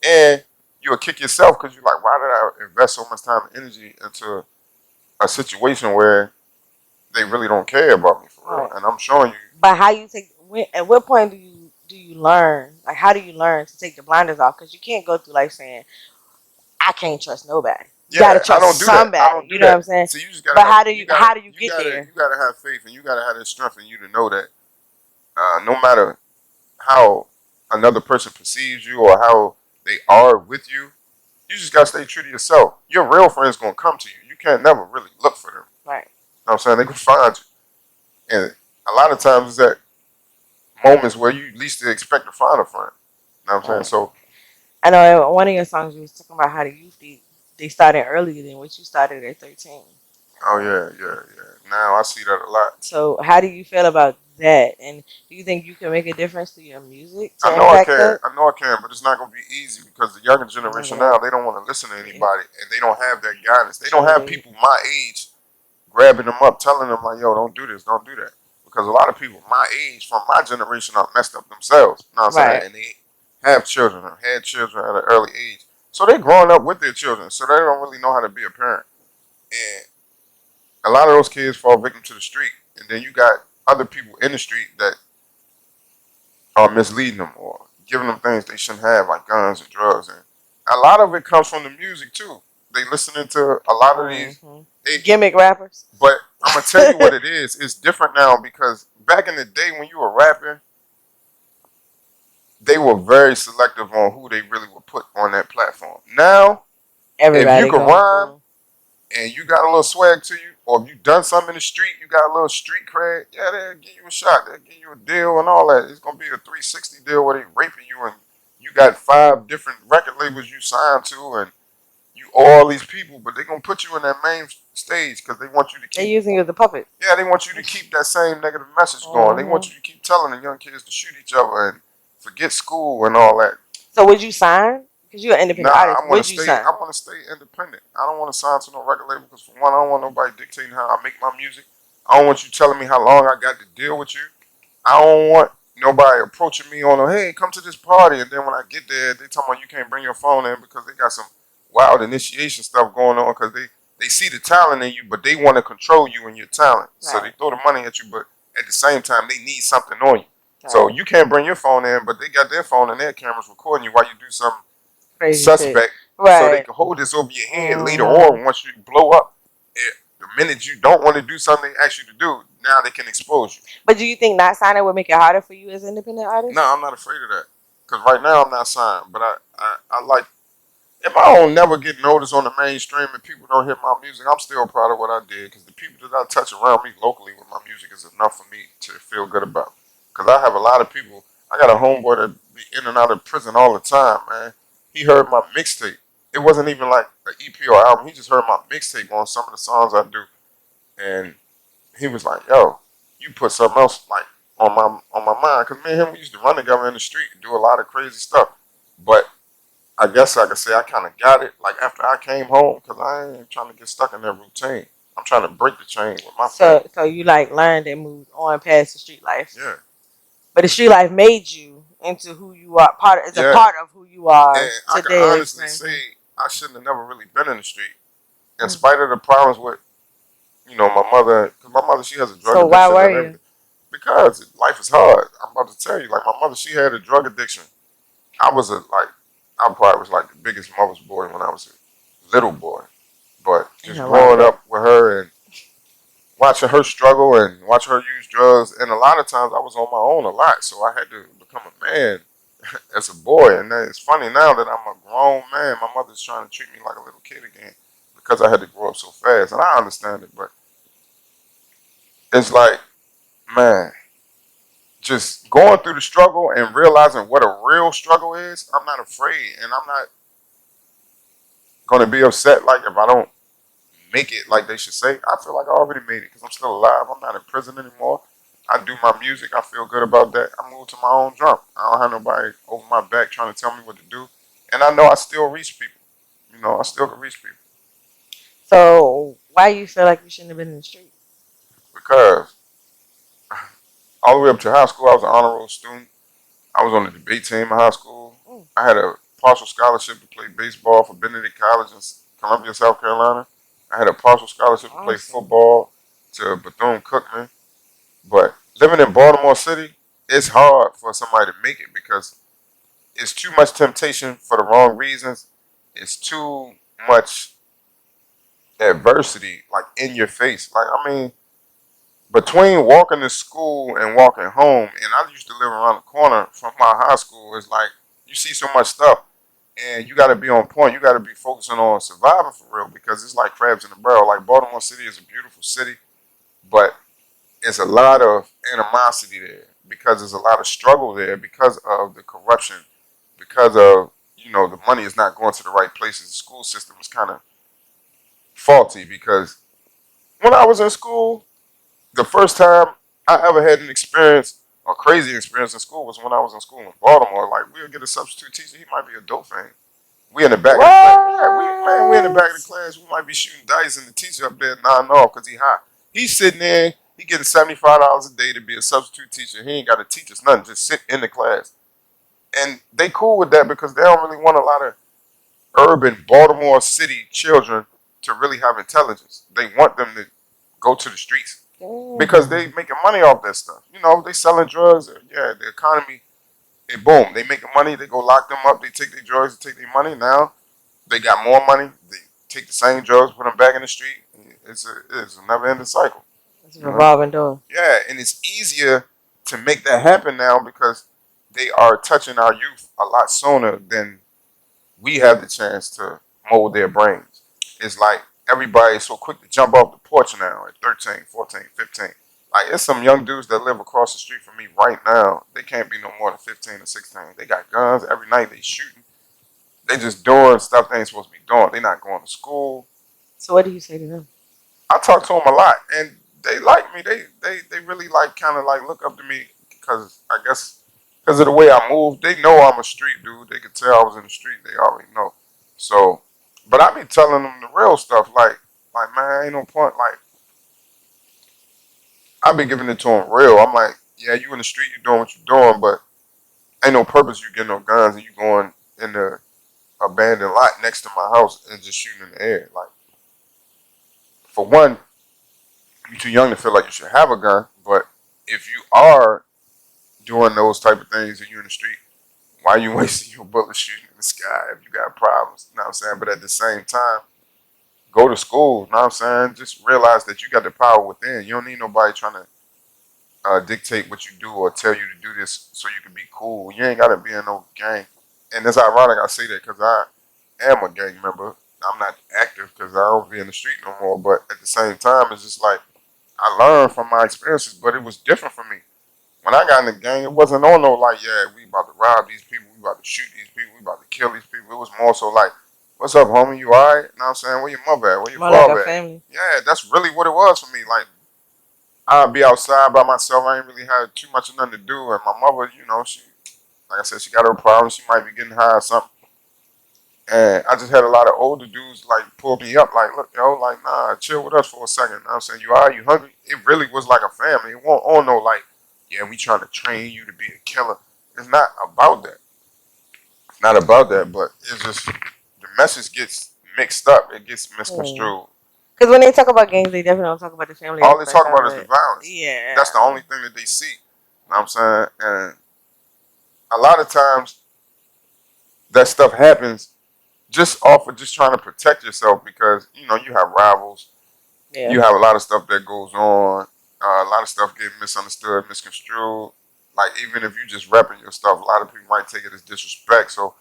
Speaker 2: and you'll kick yourself because you're like, why did I invest so much time and energy into a situation where they really don't care about me for real?
Speaker 1: Right.
Speaker 2: And I'm showing you,
Speaker 1: But how you take? At what point do you learn? Like, how do you learn to take the blinders off? Because you can't go through life saying I can't trust nobody. You got to
Speaker 2: yeah, I
Speaker 1: trust
Speaker 2: don't do that. I
Speaker 1: somebody.
Speaker 2: don't
Speaker 1: You
Speaker 2: do
Speaker 1: know what
Speaker 2: that.
Speaker 1: I'm saying?
Speaker 2: So you just
Speaker 1: But how do you
Speaker 2: you
Speaker 1: get
Speaker 2: gotta,
Speaker 1: there?
Speaker 2: you gotta have faith, and you gotta have the strength in you to know that no matter how another person perceives you or how they are with you, you just gotta stay true to yourself. Your real friends gonna come to you. You can't never really look for them.
Speaker 1: Right.
Speaker 2: You know what I'm saying? They can find you. And a lot of times it's at moments where you least expect to find a friend. You know what I'm saying?
Speaker 1: Right.
Speaker 2: So,
Speaker 1: I know in one of your songs you was talking about how the youth they started earlier than what you started at 13.
Speaker 2: oh yeah. Now I see that a lot.
Speaker 1: So how do you feel about that? And do you think you can make a difference to your music to
Speaker 2: I know I
Speaker 1: impact
Speaker 2: can.
Speaker 1: that?
Speaker 2: I know I can, but it's not gonna be easy because the younger
Speaker 1: I know
Speaker 2: generation now
Speaker 1: that.
Speaker 2: they don't want to listen to
Speaker 1: Yeah.
Speaker 2: anybody and they don't have that guidance. They don't
Speaker 1: True
Speaker 2: have
Speaker 1: indeed.
Speaker 2: people my age grabbing them up, telling them like, "Yo, don't do this, don't do that." Because a lot of people my age from my generation are messed up themselves. You know what I'm saying?
Speaker 1: Right.
Speaker 2: And they have children or had children at an early age, so they're growing up with their children, so they don't really know how to be a parent. And a lot of those kids fall victim to the street, and then you got other people in the street that are misleading them or giving them things they shouldn't have, like guns and drugs. And a lot of it comes from the music too. They listening to a lot of these.
Speaker 1: Hmm.
Speaker 2: They,
Speaker 1: Gimmick rappers.
Speaker 2: but I'm gonna tell you what it is. It's different now because back in the day when you were rapping, they were very selective on who they really would put on that platform. Now, if you
Speaker 1: Everybody
Speaker 2: can
Speaker 1: going
Speaker 2: rhyme
Speaker 1: through.
Speaker 2: and you got a little swag to you, or if you done something in the street, you got a little street cred, yeah, they'll give you a shot, they'll give you a deal and all that. It's gonna be a 360 deal where they raping you and you got 5 different record labels you signed to and you all these people, but they're gonna put you in that main stage because they want you to
Speaker 1: They're
Speaker 2: keep
Speaker 1: using you as a puppet.
Speaker 2: yeah, they want you to keep that same negative message going. They want
Speaker 1: Hmm.
Speaker 2: you to keep telling the young kids to shoot each other and Forget school and all that.
Speaker 1: So would you sign? Because you're an
Speaker 2: Nah,
Speaker 1: independent
Speaker 2: I
Speaker 1: artist.
Speaker 2: want to
Speaker 1: Would you
Speaker 2: stay.
Speaker 1: sign?
Speaker 2: I want to stay independent. I don't want to sign to no record label because for one, I don't want nobody dictating how I make my music. I don't want you telling me how long I got to deal with you. I don't want nobody approaching me on a hey, come to this party, and then when I get there, they tell me you can't bring your phone in because they got some wild initiation stuff going on because they see the talent in you, but they want to control you and your talent. So they
Speaker 1: Right.
Speaker 2: throw the money at you, but at the same time, they need something on you. So
Speaker 1: Right.
Speaker 2: you can't bring your phone in, but they got their phone and their cameras recording you while you do something
Speaker 1: Crazy shit.
Speaker 2: suspect, so they
Speaker 1: Right.
Speaker 2: can hold this over your head later
Speaker 1: Mm.
Speaker 2: on once you blow up. The minute you don't want to do something they ask you to do, now they can expose you.
Speaker 1: But do you think not signing would make it harder for you as an independent artist?
Speaker 2: No, I'm not afraid of that. Because right now I'm not signed, but I like, if I don't never get noticed on the mainstream and people don't hear my music, I'm still proud of what I did because the people that I touch around me locally with my music is enough for me to feel good about. Because I have a lot of people. I got a homeboy that be in and out of prison all the time, man. He heard my mixtape. It wasn't even like an EP or album. He just heard my mixtape on some of the songs I do, and he was like, "Yo, you put something else like on my mind." Because me and him we used to run together in the street and do a lot of crazy stuff, but I guess I could say I kind of got it like after I came home because I ain't trying to get stuck in that routine. I'm trying to break the chain with my family.
Speaker 1: So you like learned and moved on past the street life.
Speaker 2: Yeah,
Speaker 1: But the street life made you into who you are. Part It's a
Speaker 2: yeah.
Speaker 1: part of who you
Speaker 2: And
Speaker 1: are
Speaker 2: I can
Speaker 1: today.
Speaker 2: honestly say
Speaker 1: Experiencing.
Speaker 2: I shouldn't have never really been in the street, in
Speaker 1: Mm.
Speaker 2: spite of the problems with my mother. Because my mother she has a drug
Speaker 1: So why
Speaker 2: addiction
Speaker 1: were
Speaker 2: and
Speaker 1: you?
Speaker 2: everything. Because life is hard. I'm about to tell you, like my mother, she had a drug addiction. I was I probably was like the biggest mother's boy when I was a little boy. But
Speaker 1: Ain't
Speaker 2: just
Speaker 1: nothing wrong with
Speaker 2: growing
Speaker 1: that.
Speaker 2: up with her and watching her struggle and watch her use drugs, and a lot of times I was on my own a lot, so I had to become a man as a boy. And it's funny now that I'm a grown man. My mother's trying to treat me like a little kid again because I had to grow up so fast, and I understand it. But it's like, man, just going through the struggle and realizing what a real struggle is. I'm not afraid, and I'm not going to be upset like if I don't make it like they should say. I feel like I already made it because I'm still alive. I'm not in prison anymore. I do my music. I feel good about that. I moved to my own drum. I don't have nobody over my back trying to tell me what to do. And I know I still reach people. I still can reach people
Speaker 1: So why you feel like you shouldn't have been in the street?
Speaker 2: because all the way up to high school, I was an honor roll student. I was on the debate team in high school.
Speaker 1: Mm.
Speaker 2: I had a partial scholarship to play baseball for Benedict College in Columbia, South Carolina. I had a partial scholarship to play
Speaker 1: Awesome.
Speaker 2: football to Bethune-Cookman. But living in Baltimore City, it's hard for somebody to make it because it's too much temptation for the wrong reasons. It's too much adversity, like in your face. Like, I mean, between walking to school and walking home, and I used to live around the corner from my high school, it's like you see so much stuff and you got to be on point. You got to be focusing on surviving for real because it's like crabs in a barrel. Like, Baltimore City is a beautiful city, but there's a lot of animosity there because there's a lot of struggle there because of the corruption, because of the money is not going to the right places. The school system is kind of faulty because when I was in school, the first time I ever had an experience, a crazy experience in school, was when I was in school in Baltimore. Like, we'll get a substitute teacher, he might be a dope fan. We in the back of the class. Yeah, we in the back of the
Speaker 1: What?
Speaker 2: class. We might be shooting dice, and the teacher up there nodding off because he hot. He's sitting there. He getting $75 a day to be a substitute teacher. He ain't got to teach us nothing. Just sit in the class, and they cool with that because they don't really want a lot of urban Baltimore City children to really have intelligence. They want them to go to the streets because they
Speaker 1: Damn.
Speaker 2: making money off that stuff. They selling drugs. Yeah, the economy. And boom, they making money. They go lock them up. They take their drugs. They take their money. Now they got more money. They take the same drugs, put them back in the street. It's a never ending cycle.
Speaker 1: It's a
Speaker 2: You know?
Speaker 1: revolving door.
Speaker 2: Yeah, and it's easier to make that happen now because they are touching our youth a lot sooner than we have the chance to mold their brains. It's like everybody's so quick to jump off the porch now at 13, 14, 15. Like, it's some young dudes that live across the street from me right now. They can't be no more than 15 or 16. They got guns. Every night they shooting. They just doing stuff they ain't supposed to be doing. They not going to school.
Speaker 1: So what do you say to them?
Speaker 2: I talk to them a lot, and they like me. They really like kind of like look up to me because I guess because of the way I move. They know I'm a street dude. They could tell I was in the street. They already know. So, but I be telling them the real stuff. Like man, ain't no point. Like I be giving it to them real. I'm like, yeah, you in the street, you doing what you doing, but ain't no purpose you getting no guns and you going in the abandoned lot next to my house and just shooting in the air. Like, for one, you're too young to feel like you should have a gun. But if you are doing those type of things and you're in the street, why are you wasting your bullet shooting in the sky if you got problems? You know what I'm saying? But at the same time, go to school. You know what I'm saying? Just realize that you got the power within. You don't need nobody trying to dictate what you do or tell you to do this so you can be cool. You ain't got to be in no gang. And it's ironic I say that because I am a gang member. I'm not active because I don't be in the street no more. But at the same time, it's just like I learned from my experiences, but it was different for me. When I got in the gang, it wasn't on no like, yeah, we about to rob these people, we about to shoot these people, we about to kill these people. It was more so like, what's up, homie? You alright? You know what I'm saying? Where your mother at? Where your
Speaker 1: More like a
Speaker 2: father at?
Speaker 1: family.
Speaker 2: Yeah, that's really what it was for me. Like, I'd be outside by myself. I ain't really had too much of nothing to do. And my mother, you know, she, like I said, she got her problems. She might be getting high or something. And I just had a lot of older dudes like pull me up, like, look, yo, like, nah, chill with us for a second. You know what I'm saying? You are, you hungry? It really was like a family. It won't on no like, yeah, we trying to train you to be a killer. It's not about that. It's not about that, but it's just the message gets mixed up. It gets misconstrued.
Speaker 1: Because when they talk about gangs, they definitely don't talk about the family
Speaker 2: All they
Speaker 1: aspect
Speaker 2: talk
Speaker 1: of
Speaker 2: about is the
Speaker 1: it.
Speaker 2: violence. That's the
Speaker 1: Yeah.
Speaker 2: only thing that they see. You know what I'm saying? And a lot of times that stuff happens just off of just trying to protect yourself because, you know, you have rivals.
Speaker 1: Yeah.
Speaker 2: You have a lot of stuff that goes on. A lot of stuff get misunderstood, misconstrued. Like, even if you just repping your stuff, a lot of people might take it as disrespect. So,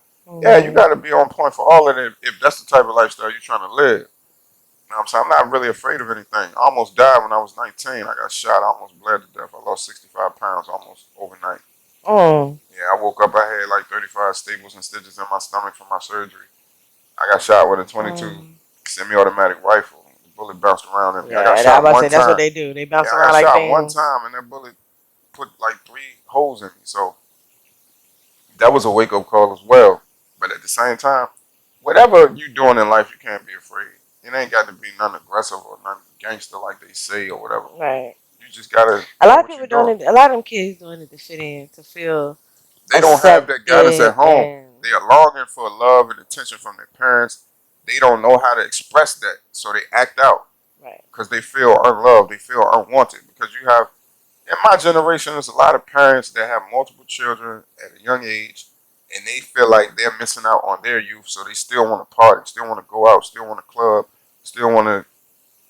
Speaker 2: yeah, you got to be on point for all of it if that's the type of lifestyle you're trying to live. You know what I'm saying? I'm not really afraid of anything. I almost died when I was 19. I got shot. I almost bled to death. I lost 65 pounds almost overnight.
Speaker 1: Mm.
Speaker 2: Yeah, I woke up. I had like 35 staples and stitches in my stomach from my surgery. I got shot with a 22
Speaker 1: Mm.
Speaker 2: semi-automatic rifle. The bullet bounced around in me. I got
Speaker 1: Yeah, I was
Speaker 2: shot
Speaker 1: about to
Speaker 2: one
Speaker 1: say that's what
Speaker 2: time.
Speaker 1: they do. They
Speaker 2: Yeah,
Speaker 1: bounce
Speaker 2: I
Speaker 1: around
Speaker 2: got
Speaker 1: like
Speaker 2: shot one
Speaker 1: fans.
Speaker 2: time, and that bullet put like 3 holes in me. So that was a wake-up call as well. But at the same time, whatever you doing in life, you can't be afraid. It ain't got to be none aggressive or none gangster like they say or whatever.
Speaker 1: Right.
Speaker 2: You just gotta
Speaker 1: A
Speaker 2: do
Speaker 1: lot of
Speaker 2: what
Speaker 1: people
Speaker 2: you're
Speaker 1: doing
Speaker 2: doing.
Speaker 1: it. A lot of them kids doing it to fit in, to feel
Speaker 2: They don't have that guidance
Speaker 1: accepted,
Speaker 2: at home.
Speaker 1: and
Speaker 2: They are longing for love and attention from their parents. They don't know how to express that, so they act out
Speaker 1: right.
Speaker 2: because they feel unloved. They feel unwanted. Because you have, in my generation, there's a lot of parents that have multiple children at a young age, and they feel like they're missing out on their youth, so they still want to party, still want to go out, still want to club, still want to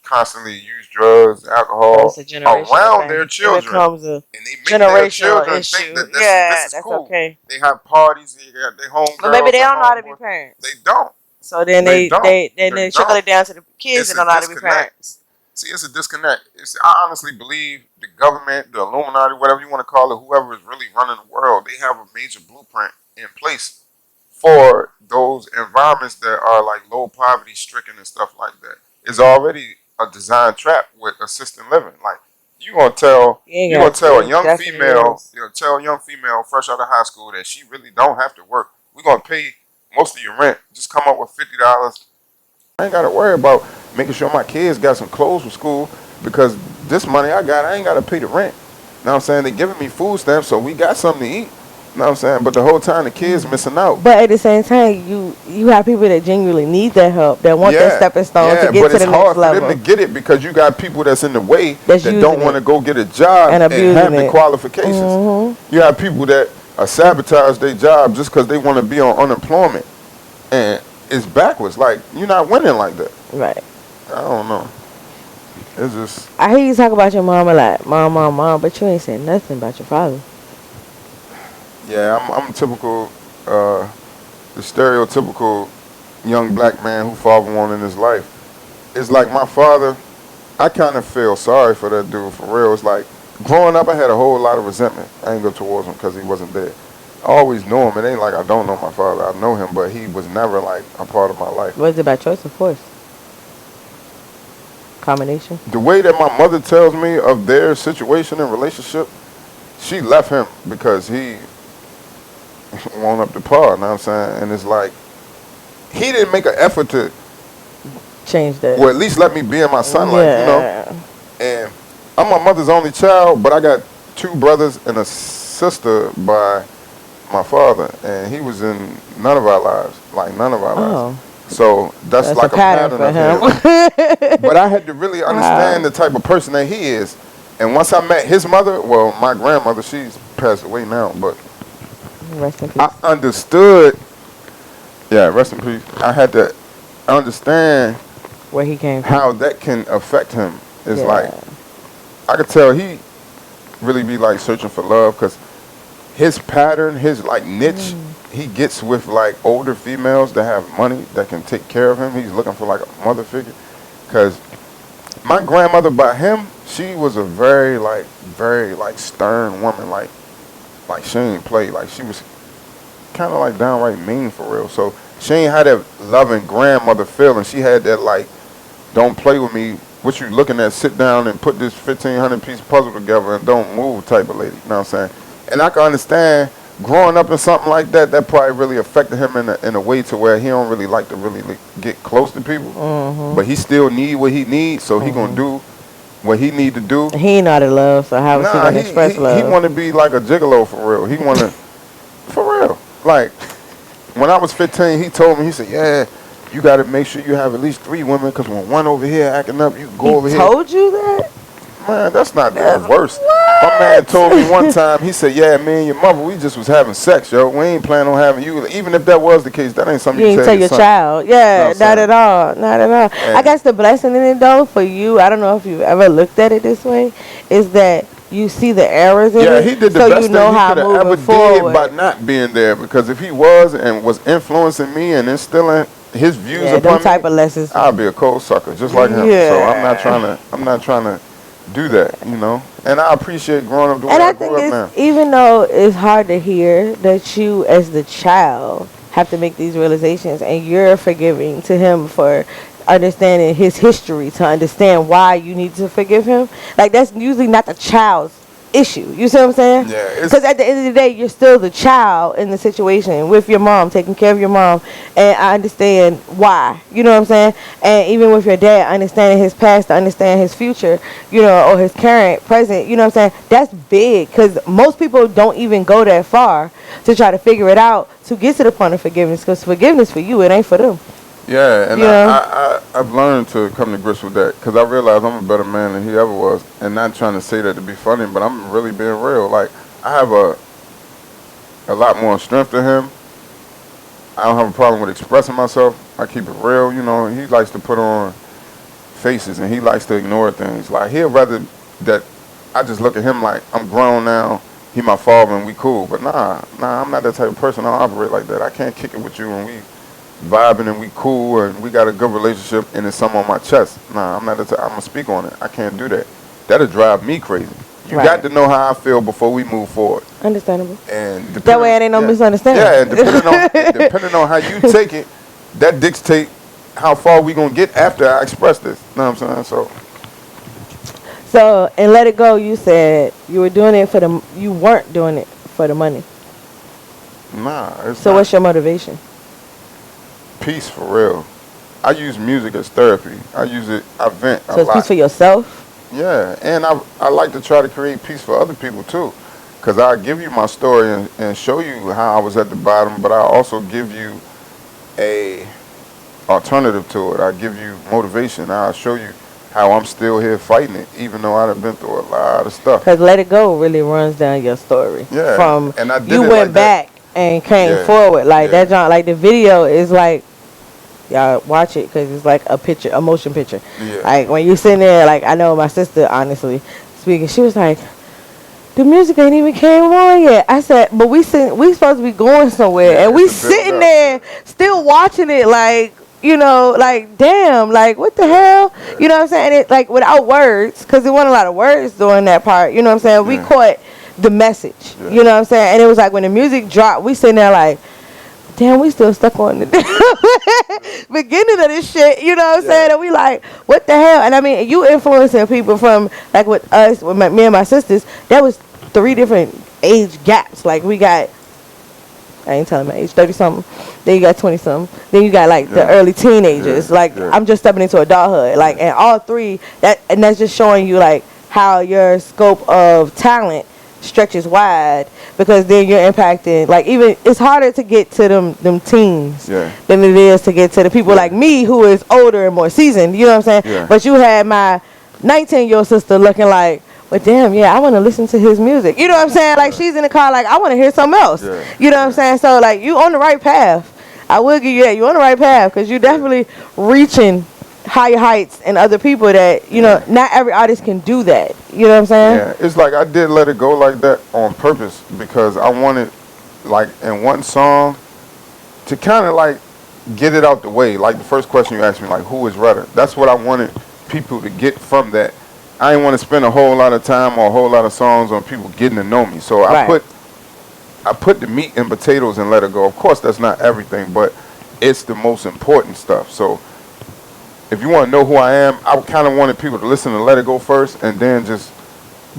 Speaker 2: constantly use drugs,
Speaker 1: But it's
Speaker 2: alcohol
Speaker 1: a generational
Speaker 2: around their
Speaker 1: thing. It
Speaker 2: children,
Speaker 1: becomes a
Speaker 2: and they make their
Speaker 1: generational
Speaker 2: children think
Speaker 1: issue.
Speaker 2: that this
Speaker 1: Yeah,
Speaker 2: is
Speaker 1: that's
Speaker 2: cool.
Speaker 1: okay.
Speaker 2: They have parties, they got their
Speaker 1: But maybe
Speaker 2: homegirls
Speaker 1: they
Speaker 2: and
Speaker 1: don't know how to be
Speaker 2: homeboys. They
Speaker 1: parents.
Speaker 2: don't.
Speaker 1: So then
Speaker 2: They
Speaker 1: they
Speaker 2: don't.
Speaker 1: they then
Speaker 2: They
Speaker 1: they trickle
Speaker 2: don't.
Speaker 1: it down to the kids
Speaker 2: It's
Speaker 1: that
Speaker 2: a
Speaker 1: don't know how to be
Speaker 2: disconnect.
Speaker 1: parents.
Speaker 2: See, it's a disconnect. I honestly believe the government, the Illuminati, whatever you want to call it, whoever is really running the world, they have a major blueprint in place for those environments that are like low poverty stricken and stuff like that. It's already a design trap with assisted living. Like you gonna tell
Speaker 1: You ain't
Speaker 2: you gonna
Speaker 1: got
Speaker 2: tell a
Speaker 1: to. It
Speaker 2: young
Speaker 1: definitely
Speaker 2: female,
Speaker 1: is.
Speaker 2: you know, tell a young female fresh out of high school that she really don't have to work. We're gonna pay most of your rent. Just come up with $50. I ain't gotta worry about making sure my kids got some clothes for school because this money I got, I ain't gotta pay the rent. You know what I'm saying? They giving me food stamps, so we got something to eat. You know what I'm saying? But the whole time the kids missing out.
Speaker 1: But at the same time, you have people that genuinely need that help, that want that
Speaker 2: Yeah,
Speaker 1: stepping stone to
Speaker 2: yeah,
Speaker 1: get
Speaker 2: but
Speaker 1: to
Speaker 2: it's
Speaker 1: the next
Speaker 2: hard for them to
Speaker 1: level.
Speaker 2: get it because you got people that's in the way
Speaker 1: That's
Speaker 2: that don't
Speaker 1: using
Speaker 2: want to
Speaker 1: it
Speaker 2: go get a job
Speaker 1: and
Speaker 2: and
Speaker 1: abusing
Speaker 2: have the
Speaker 1: it.
Speaker 2: qualifications.
Speaker 1: Hmm.
Speaker 2: You have people that are sabotage their job just because they want to be on unemployment, and it's backwards. Like you're not winning like that.
Speaker 1: Right.
Speaker 2: I don't know. It's just
Speaker 1: I hear you talk about your mom a lot, mom, but you ain't saying nothing about your father.
Speaker 2: yeah. I'm typical, the stereotypical young black man who father one in his life. It's like my father. I kind of feel sorry for that dude for real. It's like growing up, I had a whole lot of resentment, anger towards him because he wasn't there. I always knew him. It ain't like I don't know my father. I know him, but he was never like a part of my life.
Speaker 1: Was it by choice or force? Combination.
Speaker 2: The way that my mother tells me of their situation and relationship, she left him because won't up to par. You know what I'm saying? And it's like he didn't make an effort to,
Speaker 1: Change that.
Speaker 2: well, at least let me be in my son life, you know.
Speaker 1: Yeah.
Speaker 2: And I'm my mother's only child, but I got two brothers and a sister by my father, and he was in none of our lives, like none of our lives.
Speaker 1: Oh,
Speaker 2: So that's
Speaker 1: that's a
Speaker 2: like a
Speaker 1: pattern
Speaker 2: pattern
Speaker 1: for
Speaker 2: of his.
Speaker 1: him.
Speaker 2: But I had to really understand
Speaker 1: Wow.
Speaker 2: the type of person that he is. And once I met his mother, well, my grandmother, she's passed away now, but
Speaker 1: Rest in
Speaker 2: I
Speaker 1: peace.
Speaker 2: understood, yeah, rest in peace. I had to understand
Speaker 1: Where he came from.
Speaker 2: how that can affect him. It's like,
Speaker 1: Yeah.
Speaker 2: I could tell he really be like searching for love because his pattern, his like niche, he gets with like older females that have money that can take care of him. He's looking for like a mother figure. Because my grandmother by him, she was a very like stern woman. Like she ain't play. Like she was kind of like downright mean for real. So she ain't had that loving grandmother feeling. She had that like, don't play with me. What you looking at? Sit down and put this 1,500 piece puzzle together and don't move type of lady. You know what I'm saying? And I can understand growing up in something like that. That probably really affected him in a way to where he don't really like to really like, get close to people. But he still need what he needs, so he gonna do what he need to do.
Speaker 1: He ain't not in love, so how is he
Speaker 2: Nah,
Speaker 1: gonna
Speaker 2: he
Speaker 1: express
Speaker 2: he, he
Speaker 1: love?
Speaker 2: want to be like a gigolo for real. He want to, for real. Like when I was 15, he told me, he said, "Yeah, you got to make sure you have at least 3 women, cause when one over here acting up, you can go over
Speaker 1: He
Speaker 2: here."
Speaker 1: told you that?
Speaker 2: Man, that's not the
Speaker 1: That's
Speaker 2: worst. My man
Speaker 1: what?
Speaker 2: told me one time, he said, "Yeah, me and your mother, we just was having sex, yo. We ain't planning on having you. Even if that was the case, that ain't something
Speaker 1: You
Speaker 2: you
Speaker 1: ain't
Speaker 2: tell
Speaker 1: tell
Speaker 2: your
Speaker 1: your
Speaker 2: son."
Speaker 1: child.
Speaker 2: You know
Speaker 1: Yeah,
Speaker 2: what
Speaker 1: not
Speaker 2: I'm
Speaker 1: at all. Not at all. I
Speaker 2: saying?
Speaker 1: guess the blessing in it though for you, I don't know if you've ever looked at it this way, is that you see the errors in
Speaker 2: Yeah,
Speaker 1: it,
Speaker 2: he did the
Speaker 1: so you
Speaker 2: best thing
Speaker 1: know
Speaker 2: he
Speaker 1: how
Speaker 2: could have ever
Speaker 1: moving
Speaker 2: did by
Speaker 1: forward.
Speaker 2: not being there. Because if he was and was influencing me and instilling his views
Speaker 1: Yeah, them
Speaker 2: upon me,
Speaker 1: type of lessons.
Speaker 2: I'd be a cold sucker just like him. So
Speaker 1: Yeah.
Speaker 2: I'm not trying to do that, you know. And I appreciate growing up the way
Speaker 1: And
Speaker 2: I
Speaker 1: I
Speaker 2: grew
Speaker 1: think
Speaker 2: up
Speaker 1: it's,
Speaker 2: now.
Speaker 1: even though it's hard to hear that you as the child have to make these realizations and you're forgiving to him for understanding his history, to understand why you need to forgive him, like that's usually not the child's issue. You see what I'm saying?
Speaker 2: Yeah,
Speaker 1: Because
Speaker 2: it's
Speaker 1: at the end of the day, you're still the child in the situation with your mom, taking care of your mom, and I understand why. You know what I'm saying? And even with your dad, understanding his past, to understand his future, you know, or his current, present. You know what I'm saying? That's big because most people don't even go that far to try to figure it out to get to the point of forgiveness. Because forgiveness for you, it ain't for them.
Speaker 2: yeah, and
Speaker 1: You know?
Speaker 2: I've learned to come to grips with that because I realize I'm a better man than he ever was, and not trying to say that to be funny, but I'm really being real. Like I have a lot more strength than him. I don't have a problem with expressing myself. I keep it real, you know. He likes to put on faces and he likes to ignore things. Like he'd rather that I just look at him like I'm grown now. He my father and we cool. But nah, I'm not that type of person. I don't operate like that. I can't kick it with you and we vibing and we cool and we got a good relationship and it's something on my chest. Nah, I'm not that type. I'm gonna speak on it. I can't do that. That'll drive me crazy. You got
Speaker 1: Right.
Speaker 2: to know how I feel before we move forward.
Speaker 1: Understandable.
Speaker 2: And
Speaker 1: That way
Speaker 2: depending,
Speaker 1: it ain't no
Speaker 2: yeah,
Speaker 1: misunderstanding.
Speaker 2: yeah, and depending on how you take it, that dictate how far we gonna get after I express this. You know what I'm saying? So
Speaker 1: So, and Let It Go, you said you were doing it for the, you weren't doing it for the money.
Speaker 2: nah, it's
Speaker 1: So
Speaker 2: not
Speaker 1: what's your motivation?
Speaker 2: peace for real. I use music as therapy. I use it. I vent a
Speaker 1: So it's peace
Speaker 2: lot.
Speaker 1: for yourself?
Speaker 2: Yeah, and I like to try to create peace for other people too, cause I give you my story and show you how I was at the bottom, but I also give you a alternative to it. I give you motivation. I'll show you how I'm still here fighting it, even though I've been through a lot of stuff.
Speaker 1: Because Let It Go really runs down your story.
Speaker 2: Yeah,
Speaker 1: From
Speaker 2: and I did
Speaker 1: you
Speaker 2: it
Speaker 1: went
Speaker 2: like that.
Speaker 1: back and came
Speaker 2: Yeah,
Speaker 1: forward. Like that,
Speaker 2: yeah,
Speaker 1: John, like the video is like, y'all watch it because it's like a picture, a motion picture.
Speaker 2: yeah,
Speaker 1: Like when you sitting there, like I know my sister, honestly speaking, she was like, the music ain't even came on yet. I said, but we supposed to be going somewhere, and
Speaker 2: yeah.
Speaker 1: we
Speaker 2: It's a build
Speaker 1: sitting
Speaker 2: up.
Speaker 1: there
Speaker 2: Yeah,
Speaker 1: still watching it, like, you know, like damn, like what the
Speaker 2: yeah,
Speaker 1: hell,
Speaker 2: yeah,
Speaker 1: you know what I'm saying? It like without words, because there wasn't a lot of words during that part. You know what I'm saying? We
Speaker 2: yeah,
Speaker 1: caught the message.
Speaker 2: yeah,
Speaker 1: You know what I'm saying? And it was like when the music dropped, we sitting there like, damn, we still stuck on the beginning of this shit, you know what I'm
Speaker 2: yeah.
Speaker 1: saying? And we like, what the hell? And I mean, you influencing people from, like with us, with me and my sisters, that was 3 different age gaps. Like we got I ain't telling my age, 30 something. Then you got 20 something. Then you got like the
Speaker 2: Yeah.
Speaker 1: early
Speaker 2: Yeah.
Speaker 1: teenagers. Like
Speaker 2: Yeah.
Speaker 1: I'm just stepping into adulthood. Like
Speaker 2: Yeah.
Speaker 1: and all three and that's just showing you like how your scope of talent stretches wide because then you're impacting like even it's harder to get to them teens
Speaker 2: Yeah.
Speaker 1: than it is to get to the people
Speaker 2: Yeah.
Speaker 1: like me who is older and more seasoned. You know what I'm saying?
Speaker 2: Yeah.
Speaker 1: But you had my 19-year-old sister looking like, well, damn, yeah, I want to listen to his music. You know what I'm saying? Like,
Speaker 2: Yeah.
Speaker 1: she's in the car, like, I want to hear something else.
Speaker 2: Yeah.
Speaker 1: You know what I'm
Speaker 2: Yeah.
Speaker 1: saying? So, like, you on the right path. I will give you that. You're on the right path because you
Speaker 2: Yeah.
Speaker 1: definitely reaching higher heights and other people that, you know,
Speaker 2: Yeah.
Speaker 1: not every artist can do that. You know what I'm saying?
Speaker 2: Yeah. It's like I did let it go like that on purpose because I wanted, like, in one song to kind of like get it out the way. Like the first question you asked me, like, who is R.E.D.A? That's what I wanted people to get from that. I didn't want to spend a whole lot of time or a whole lot of songs on people getting to know me. So
Speaker 1: Right.
Speaker 2: I put the meat and potatoes and let it go. Of course, that's not everything, but it's the most important stuff. So if you want to know who I am, I kind of wanted people to listen to Let It Go first and then just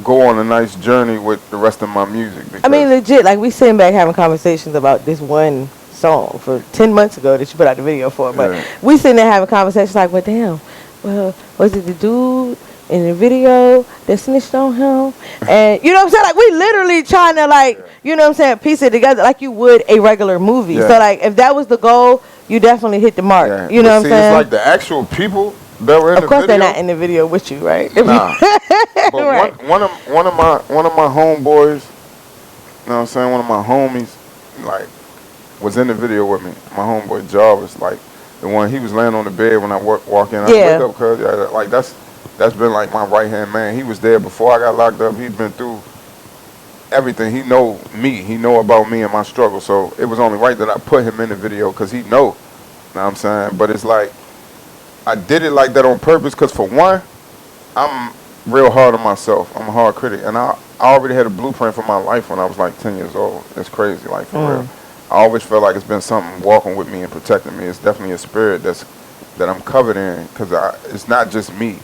Speaker 2: go on a nice journey with the rest of my music.
Speaker 1: I mean, legit, like, we sitting back having conversations about this one song for 10 months ago that you put out the video for. But
Speaker 2: Yeah.
Speaker 1: we sitting there having conversations like, well, damn, well, was it the dude in the video that snitched on him? And, you know what I'm saying? Like, we literally trying to, like, you know what I'm saying, piece it together like you would a regular movie.
Speaker 2: Yeah.
Speaker 1: So, like, if that was the goal, you definitely hit the mark.
Speaker 2: Yeah.
Speaker 1: You know
Speaker 2: But
Speaker 1: what I'm
Speaker 2: see,
Speaker 1: saying?
Speaker 2: it's like the actual people that were in
Speaker 1: Of
Speaker 2: the
Speaker 1: course,
Speaker 2: video.
Speaker 1: they're not in the video with you, right?
Speaker 2: Nah. But
Speaker 1: Right.
Speaker 2: one of my homeboys, you know what I'm saying, one of my homies, like, was in the video with me. My homeboy Jarvis, like the one he was laying on the bed when I walk in. I
Speaker 1: Yeah.
Speaker 2: wake up, cuz like that's been like my right hand man. He was there before I got locked up. He'd been through everything. He know me. He know about me and my struggle. So it was only right that I put him in the video because he know. You know what I'm saying? But it's like I did it like that on purpose because for one, I'm real hard on myself. I'm a hard critic, and I already had a blueprint for my life when I was like 10 years old. It's crazy, like for real. I always feel like it's been something walking with me and protecting me. It's definitely a spirit that I'm covered in because it's not just me.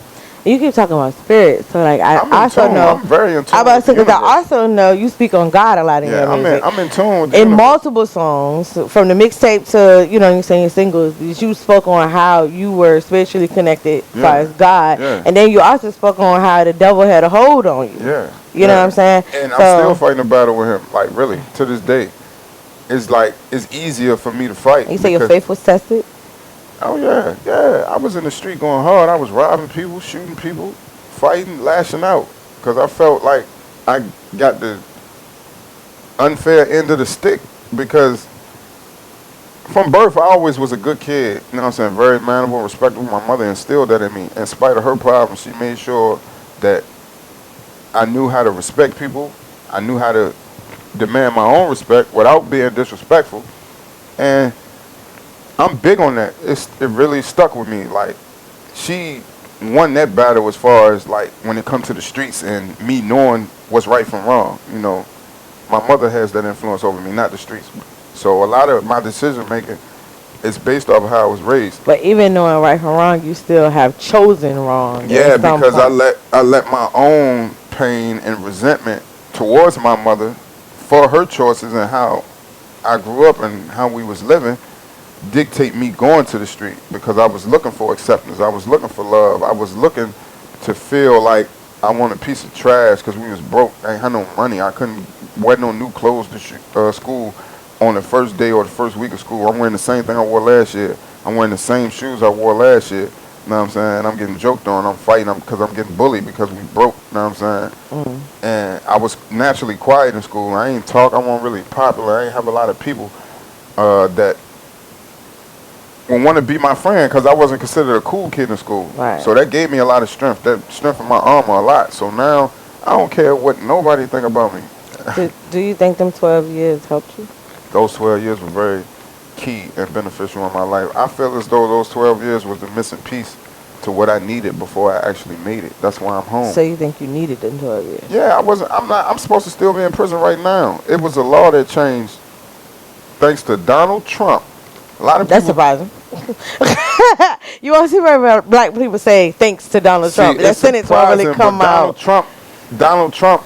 Speaker 1: You keep talking about spirit, so like I
Speaker 2: I'm in
Speaker 1: also
Speaker 2: tune.
Speaker 1: know.
Speaker 2: I'm very in tune.
Speaker 1: I about to
Speaker 2: with
Speaker 1: say
Speaker 2: the
Speaker 1: because I
Speaker 2: universe.
Speaker 1: also know you speak on God a lot in
Speaker 2: Yeah,
Speaker 1: your music.
Speaker 2: I'm in tune with the
Speaker 1: In
Speaker 2: universe.
Speaker 1: multiple songs, from the mixtape to you saying your singles, you spoke on how you were spiritually connected as far as God,
Speaker 2: Yeah.
Speaker 1: and then you also spoke on how the devil had a hold on you.
Speaker 2: Yeah.
Speaker 1: You know what I'm saying?
Speaker 2: And
Speaker 1: So-
Speaker 2: I'm still fighting a battle with him. Like really, to this day, it's like it's easier for me to fight.
Speaker 1: You say your
Speaker 2: because-
Speaker 1: faith was tested.
Speaker 2: Oh yeah. I was in the street going hard. I was robbing people, shooting people, fighting, lashing out, because I felt like I got the unfair end of the stick. Because from birth, I always was a good kid. You know what I'm saying? Very mannerable, respectful. My mother instilled that in me. In spite of her problems, she made sure that I knew how to respect people. I knew how to demand my own respect without being disrespectful. And I'm big on that. It really stuck with me. Like, she won that battle as far as, like, when it comes to the streets and me knowing what's right from wrong. You know, my mother has that influence over me, not the streets. So a lot of my decision making is based off of how I was raised.
Speaker 1: But even knowing right from wrong, you still have chosen wrong.
Speaker 2: Yeah,
Speaker 1: at some
Speaker 2: because
Speaker 1: point.
Speaker 2: I let my own pain and resentment towards my mother for her choices and how I grew up and how we was living dictate me going to the street, because I was looking for acceptance. I was looking for love. I was looking to feel like I want a piece of trash because we was broke. I ain't had no money. I couldn't wear no new clothes to school on the first day or the first week of school. I'm wearing the same thing I wore last year. I'm wearing the same shoes I wore last year. You know what I'm saying? I'm getting joked on. I'm fighting because I'm getting bullied because we broke. You know what I'm saying? And I was naturally quiet in school. I ain't talk. I wasn't really popular. I ain't have a lot of people that would want to be my friend because I wasn't considered a cool kid in school.
Speaker 1: Right.
Speaker 2: So that gave me a lot of strength. That strengthened my armor a lot. So now I don't care what nobody think about me.
Speaker 1: Do you think them 12 years helped you?
Speaker 2: Those 12 years were very key and beneficial in my life. I feel as though those 12 years was the missing piece to what I needed before I actually made it. That's why I'm home.
Speaker 1: So you think you needed them 12 years?
Speaker 2: Yeah, I'm supposed to still be in prison right now. It was a law that changed thanks to Donald Trump. A lot of
Speaker 1: That's
Speaker 2: people,
Speaker 1: surprising. You won't see very black people say thanks to Donald Trump. That
Speaker 2: it's
Speaker 1: sentence won't really
Speaker 2: surprising,
Speaker 1: come
Speaker 2: but
Speaker 1: out.
Speaker 2: Donald Trump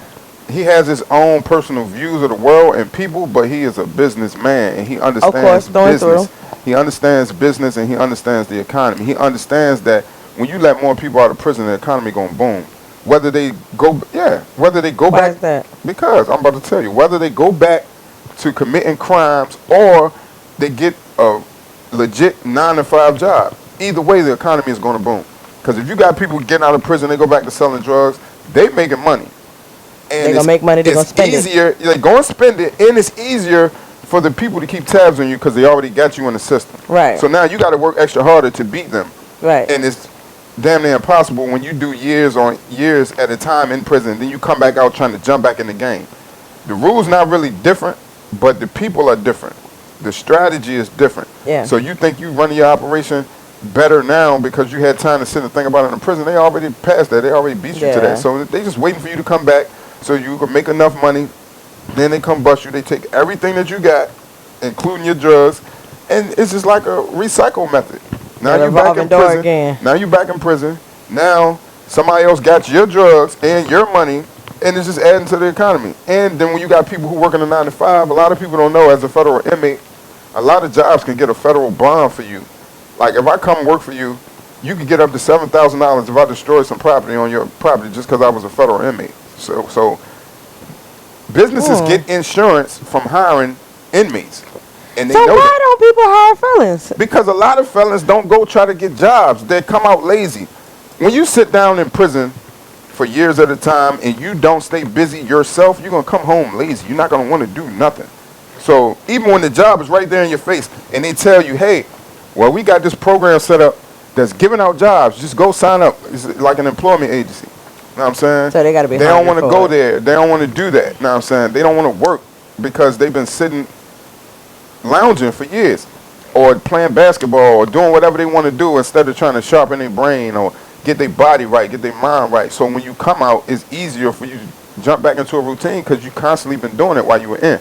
Speaker 2: he has his own personal views of the world and people, but he is a businessman and he
Speaker 1: Of course,
Speaker 2: understands
Speaker 1: through and through.
Speaker 2: business. He understands business and he understands the economy. He understands that when you let more people out of prison, the economy gonna boom. Whether they go
Speaker 1: Why
Speaker 2: back,
Speaker 1: is that?
Speaker 2: because I'm about to tell you, whether they go back to committing crimes or they get a legit 9 to 5 job. Either way, the economy is gonna boom. Because if you got people getting out of prison, they go back to selling drugs. They making money
Speaker 1: They're
Speaker 2: and
Speaker 1: gonna make money. They're gonna
Speaker 2: it's
Speaker 1: spend it.
Speaker 2: easier. Like go and spend it, and it's easier for the people to keep tabs on you because they already got you in the system.
Speaker 1: Right.
Speaker 2: So now you got to work extra harder to beat them,
Speaker 1: Right.
Speaker 2: and it's damn near impossible when you do years on years at a time in prison. Then you come back out trying to jump back in the game. The rules not really different, but the people are different. The strategy is different.
Speaker 1: Yeah.
Speaker 2: So you think you running your operation better now because you had time to sit and think about it in prison. They already passed that. They already beat you to
Speaker 1: Yeah.
Speaker 2: that. So they just waiting for you to come back so you can make enough money. Then they come bust you. They take everything that you got, including your drugs, and it's just like a recycle method. Now
Speaker 1: The
Speaker 2: you back
Speaker 1: revolving
Speaker 2: in
Speaker 1: door
Speaker 2: prison.
Speaker 1: again.
Speaker 2: Now you back in prison. Now somebody else got your drugs and your money, and it's just adding to the economy. And then when you got people who work in a 9 to 5, a lot of people don't know as a federal inmate, a lot of jobs can get a federal bond for you. Like if I come work for you, you could get up to $7,000 if I destroy some property on your property just because I was a federal inmate. So businesses
Speaker 1: Hmm.
Speaker 2: get insurance from hiring inmates, and they
Speaker 1: So
Speaker 2: know
Speaker 1: why
Speaker 2: that
Speaker 1: don't people hire felons?
Speaker 2: because a lot of felons don't go try to get jobs. They come out lazy. When you sit down in prison for years at a time and you don't stay busy yourself, you're gonna come home lazy. You're not gonna want to do nothing. So even when the job is right there in your face and they tell you, hey, well, we got this program set up that's giving out jobs, just go sign up. It's like an employment agency. You know what I'm saying?
Speaker 1: So they got to be
Speaker 2: They don't
Speaker 1: hungry
Speaker 2: want to
Speaker 1: for
Speaker 2: go
Speaker 1: it.
Speaker 2: there. They don't want to do that. You know what I'm saying? They don't want to work because they've been sitting lounging for years or playing basketball or doing whatever they want to do instead of trying to sharpen their brain or get their body right, get their mind right. So when you come out, it's easier for you to jump back into a routine because you constantly been doing it while you were in.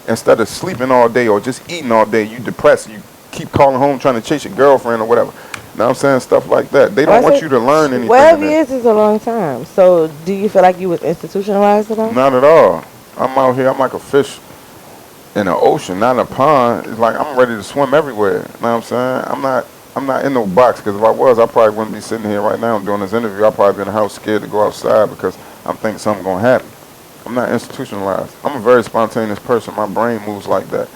Speaker 2: Instead of sleeping all day or just eating all day, you depressed. You keep calling home trying to chase your girlfriend or whatever. You know what I'm saying? Stuff like that. They
Speaker 1: Well,
Speaker 2: don't
Speaker 1: I
Speaker 2: want
Speaker 1: said
Speaker 2: you to learn anything.
Speaker 1: 12
Speaker 2: In it.
Speaker 1: years is a long time. So do you feel like you was institutionalized at all?
Speaker 2: Not at all. I'm out here. I'm like a fish in the ocean, not in a pond. It's like I'm ready to swim everywhere. You know what I'm saying? I'm not in no box because if I was, I probably wouldn't be sitting here right now doing this interview. I'd probably be in the house scared to go outside because I'm thinking something gonna happen. I'm not institutionalized. I'm a very spontaneous person. My brain moves like that.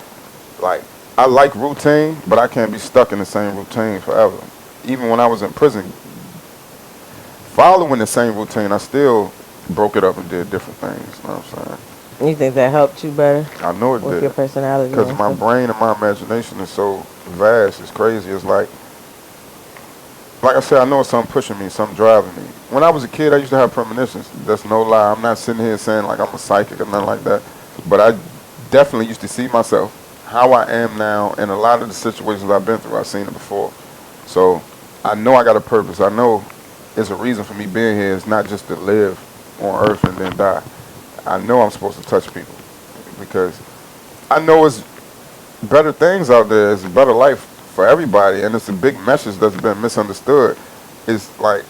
Speaker 2: Like I like routine, but I can't be stuck in the same routine forever. Even when I was in prison, following the same routine, I still broke it up and did different things. You know what I'm saying?
Speaker 1: You think that helped you better
Speaker 2: I know it
Speaker 1: with your
Speaker 2: did.
Speaker 1: personality
Speaker 2: Because
Speaker 1: and
Speaker 2: my
Speaker 1: stuff?
Speaker 2: brain and my imagination is so vast, it's crazy. It's like I said, I know it's something pushing me, something driving me. When I was a kid, I used to have premonitions. That's no lie. I'm not sitting here saying like I'm a psychic or nothing like that. But I definitely used to see myself, how I am now, and a lot of the situations I've been through, I've seen it before. So I know I got a purpose. I know there's a reason for me being here. It's not just to live on earth and then die. I know I'm supposed to touch people because I know it's better things out there. It's a better life for everybody, and it's a big message that's been misunderstood. It's like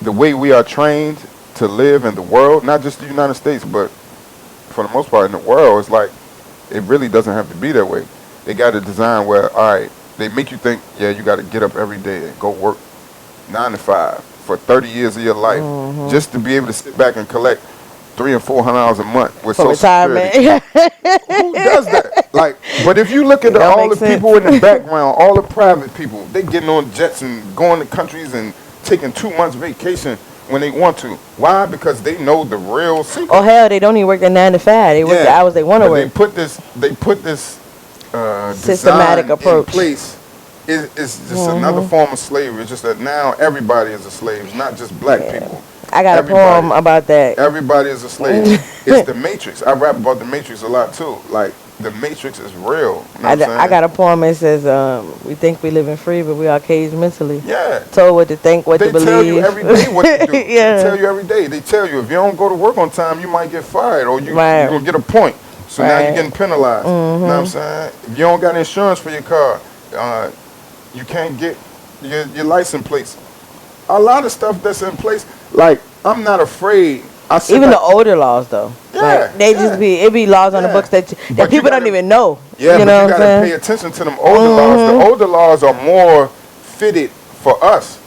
Speaker 2: the way we are trained to live in the world, not just the United States, but for the most part in the world. It's like it really doesn't have to be that way. They got a design where, all right, they make you think, yeah, you got to get up every day and go work 9 to 5 for 30 years of your life just to be able to sit back and collect $300 and $400 a month with
Speaker 1: For
Speaker 2: Social
Speaker 1: retirement.
Speaker 2: Security. Who does that? Like, but if you look at
Speaker 1: It don't
Speaker 2: all
Speaker 1: make
Speaker 2: the people in
Speaker 1: sense.
Speaker 2: the background, all the private people, they getting on jets and going to countries and taking 2 months vacation when they want to. Why? Because they know the real secret.
Speaker 1: Oh hell, they don't even work at 9 to 5. They work the hours they want to
Speaker 2: but
Speaker 1: work.
Speaker 2: they put this
Speaker 1: Systematic
Speaker 2: design
Speaker 1: approach.
Speaker 2: in place. It's just another form of slavery. It's just that now everybody is a slave. It's not just black people.
Speaker 1: I got
Speaker 2: Everybody.
Speaker 1: a poem about that.
Speaker 2: Everybody is a slave. It's the Matrix. I rap about the Matrix a lot too. Like the Matrix is real. You know what I'm saying?
Speaker 1: I got a poem that says, we think we living free, but we are caged mentally.
Speaker 2: Yeah.
Speaker 1: Told what to think, what
Speaker 2: They
Speaker 1: to believe.
Speaker 2: tell you every day what to do.
Speaker 1: Yeah.
Speaker 2: They tell you every day. They tell you if you don't go to work on time, you might get fired or you're
Speaker 1: Right.
Speaker 2: going to get a point. So now you're
Speaker 1: Right.
Speaker 2: getting penalized. You know what I'm saying? If you don't got insurance for your car, you can't get your license plates. A lot of stuff that's in place. Like, I'm not afraid. I sit
Speaker 1: Even
Speaker 2: back-
Speaker 1: the older laws, though.
Speaker 2: Yeah, Yeah,
Speaker 1: They just
Speaker 2: yeah,
Speaker 1: be it be laws on the
Speaker 2: yeah.
Speaker 1: books that
Speaker 2: But you
Speaker 1: people don't
Speaker 2: gotta,
Speaker 1: even know.
Speaker 2: yeah,
Speaker 1: You
Speaker 2: but
Speaker 1: know
Speaker 2: you
Speaker 1: what I'm
Speaker 2: gotta pay
Speaker 1: saying?
Speaker 2: attention to them older laws. The
Speaker 1: Mm-hmm.
Speaker 2: older laws are more fitted for us.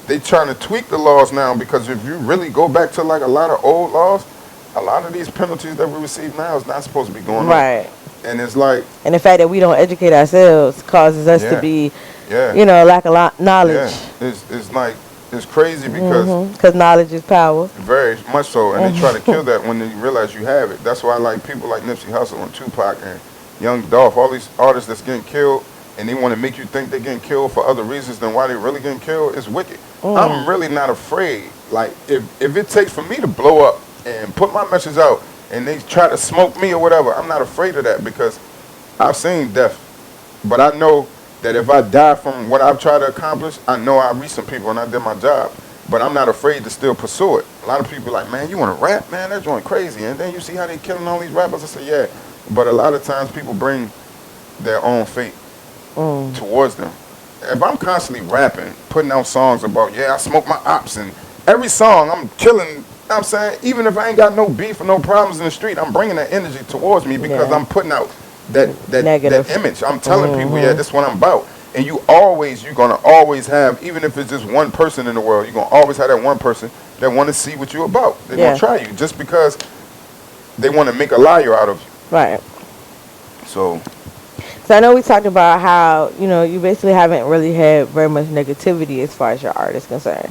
Speaker 2: They trying to tweak the laws now because if you really go back to like a lot of old laws, a lot of these penalties that we receive now is not supposed to be going on.
Speaker 1: Right.
Speaker 2: And it's like,
Speaker 1: And the fact that we don't educate ourselves causes us to
Speaker 2: yeah,
Speaker 1: be,
Speaker 2: yeah,
Speaker 1: lack of knowledge.
Speaker 2: yeah. It's like it's crazy because
Speaker 1: Because knowledge is power.
Speaker 2: very much so, and they try to
Speaker 1: Mhm.
Speaker 2: kill that when they realize you have it. That's why I like people like Nipsey Hussle and Tupac and Young Dolph, all these artists that's getting killed, and they want to make you think they're getting killed for other reasons than why they really getting killed. It's wicked. I'm really not afraid. Like if it takes for me to blow up and put my message out, and they try to smoke me or whatever, I'm not afraid of that because I've seen death. But I know that if I die from what I've tried to accomplish, I know I reached some people and I did my job. But I'm not afraid to still pursue it. A lot of people are like, man, you want to rap? Man, that joint crazy. And then you see how they killing all these rappers. I say, yeah. But a lot of times people bring their own fate towards them. If I'm constantly rapping, putting out songs about, yeah, I smoke my ops, and every song I'm killing, you know what I'm saying, even if I ain't got no beef or no problems in the street, I'm bringing that energy towards me because
Speaker 1: Yeah.
Speaker 2: I'm putting out that
Speaker 1: Negative.
Speaker 2: image. I'm telling people, yeah, this is what I'm about. And you're gonna always have, even if it's just one person in the world, you're gonna always have that one person that want to see what you're about. They're
Speaker 1: Yeah.
Speaker 2: gonna try you just because they want to make a liar out of you.
Speaker 1: Right.
Speaker 2: So
Speaker 1: So I know we talked about how, you basically haven't really had very much negativity as far as your art is concerned.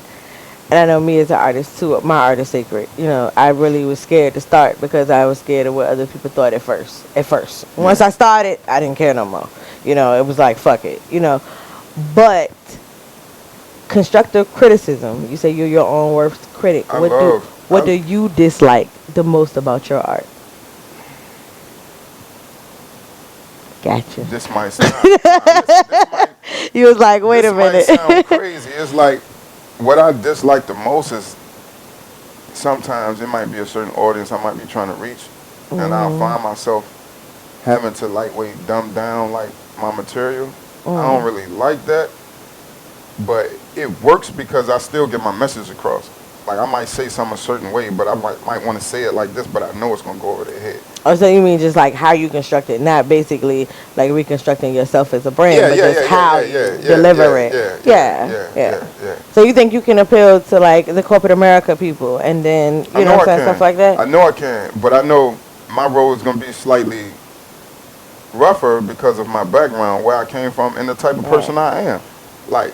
Speaker 1: And I know me as an artist too, my art is sacred. I really was scared to start because I was scared of what other people thought at first.
Speaker 2: yeah,
Speaker 1: Once I started, I didn't care no more. It was like, fuck it. But constructive criticism, you say you're your own worst critic.
Speaker 2: I
Speaker 1: What do you dislike the most about your art? Gotcha.
Speaker 2: this might sound, listen,
Speaker 1: You was like, wait a
Speaker 2: this might
Speaker 1: minute.
Speaker 2: sound crazy. It's like what I dislike the most is sometimes it might be a certain audience I might be trying to reach, and I'll find myself having to lightweight dumb down like my material. I don't really like that, but it works because I still get my message across. Like I might say something a certain way, but I might want to say it like this, but I know it's gonna go over their head.
Speaker 1: Oh, so you mean just like how you construct it, not basically like reconstructing yourself as a brand,
Speaker 2: Yeah,
Speaker 1: but
Speaker 2: yeah,
Speaker 1: just
Speaker 2: yeah,
Speaker 1: how
Speaker 2: yeah,
Speaker 1: you
Speaker 2: yeah, yeah,
Speaker 1: deliver
Speaker 2: yeah,
Speaker 1: it.
Speaker 2: yeah,
Speaker 1: Yeah,
Speaker 2: yeah,
Speaker 1: yeah.
Speaker 2: yeah, yeah.
Speaker 1: So you think you can appeal to like the corporate America people, and then
Speaker 2: I
Speaker 1: you know
Speaker 2: know
Speaker 1: what
Speaker 2: I
Speaker 1: I'm saying, stuff
Speaker 2: can.
Speaker 1: like that.
Speaker 2: I know I can, but I know my road is gonna be slightly rougher because of my background, where I came from, and the type of
Speaker 1: Right.
Speaker 2: person I am. Like,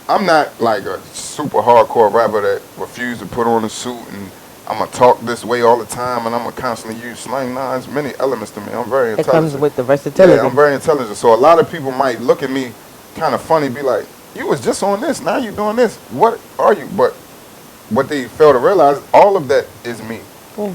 Speaker 2: I'm not like a super hardcore rapper that refuse to put on a suit and I'm gonna talk this way all the time and I'm gonna constantly use slang. Nah, there's many elements to me. I'm very
Speaker 1: It comes
Speaker 2: intelligent.
Speaker 1: with the
Speaker 2: Yeah,
Speaker 1: versatility.
Speaker 2: I'm very intelligent. So a lot of people might look at me kind of funny, be like, "You was just on this, now you doing this. What are you?" But what they fail to realize, all of that is me.
Speaker 1: Yeah.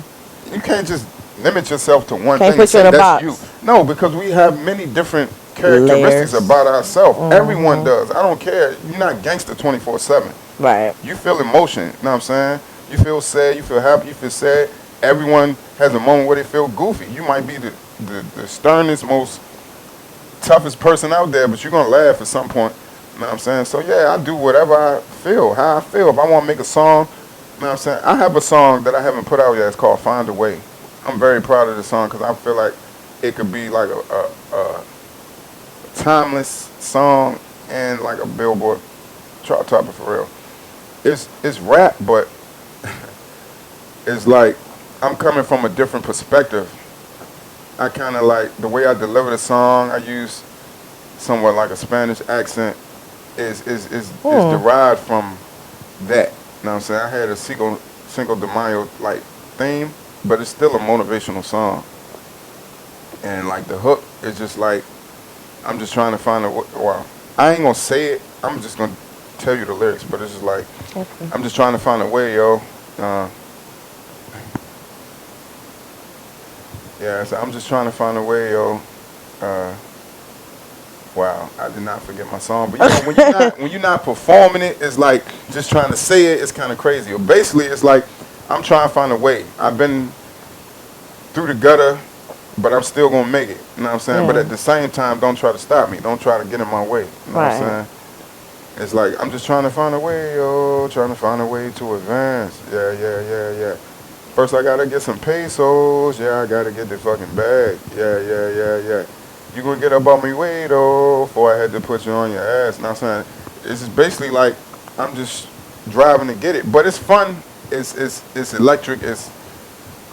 Speaker 2: You can't just limit yourself to one
Speaker 1: Can't
Speaker 2: thing and
Speaker 1: put you in
Speaker 2: say
Speaker 1: a
Speaker 2: that's you.
Speaker 1: box.
Speaker 2: No, because we have many different characteristics
Speaker 1: Layers.
Speaker 2: about ourselves. Everyone does. I don't care. You're not gangster 24/7.
Speaker 1: Right.
Speaker 2: You feel emotion. You know what I'm saying? You feel sad. You feel happy. You feel sad. Everyone has a moment where they feel goofy. You might be the sternest, most toughest person out there, but you're gonna laugh at some point. You know what I'm saying? So yeah, I do whatever I feel, how I feel. If I want to make a song, you know what I'm saying? I have a song that I haven't put out yet. It's called "Find a Way." I'm very proud of the song because I feel like it could be like a timeless song and like a Billboard chart topper for real. It's rap, but it's like I'm coming from a different perspective. I kind of like the way I deliver the song. I use somewhat like a Spanish accent. Is derived from that. You know what I'm saying? I had a Cinco de Mayo like theme, but it's still a motivational song. And like the hook is just like I'm just trying to find a well. I ain't gonna say it. I'm just gonna tell you the lyrics, but it's just like
Speaker 1: Okay.
Speaker 2: I'm just trying to find a way, yo. Uh, yeah, so I'm just trying to find a way, yo. Uh, wow, I did not forget my song, but you know when you're not performing it, it's like just trying to say it. It's kind of crazy. Or basically, it's like I'm trying to find a way. I've been through the gutter, but I'm still gonna make it. You know what I'm saying? But
Speaker 1: Yeah.
Speaker 2: at the same time, don't try to stop me. Don't try to get in my way. You know what I'm
Speaker 1: Right.
Speaker 2: saying? It's like I'm just trying to find a way, yo, trying to find a way to advance. Yeah, yeah, yeah, yeah. First, I gotta get some pesos. Yeah, I gotta get the fucking bag. Yeah, yeah, yeah, yeah. You gonna get up on me way though, before I had to put you on your ass. Now, I'm saying it's just basically like I'm just driving to get it, but it's fun. It's electric. It's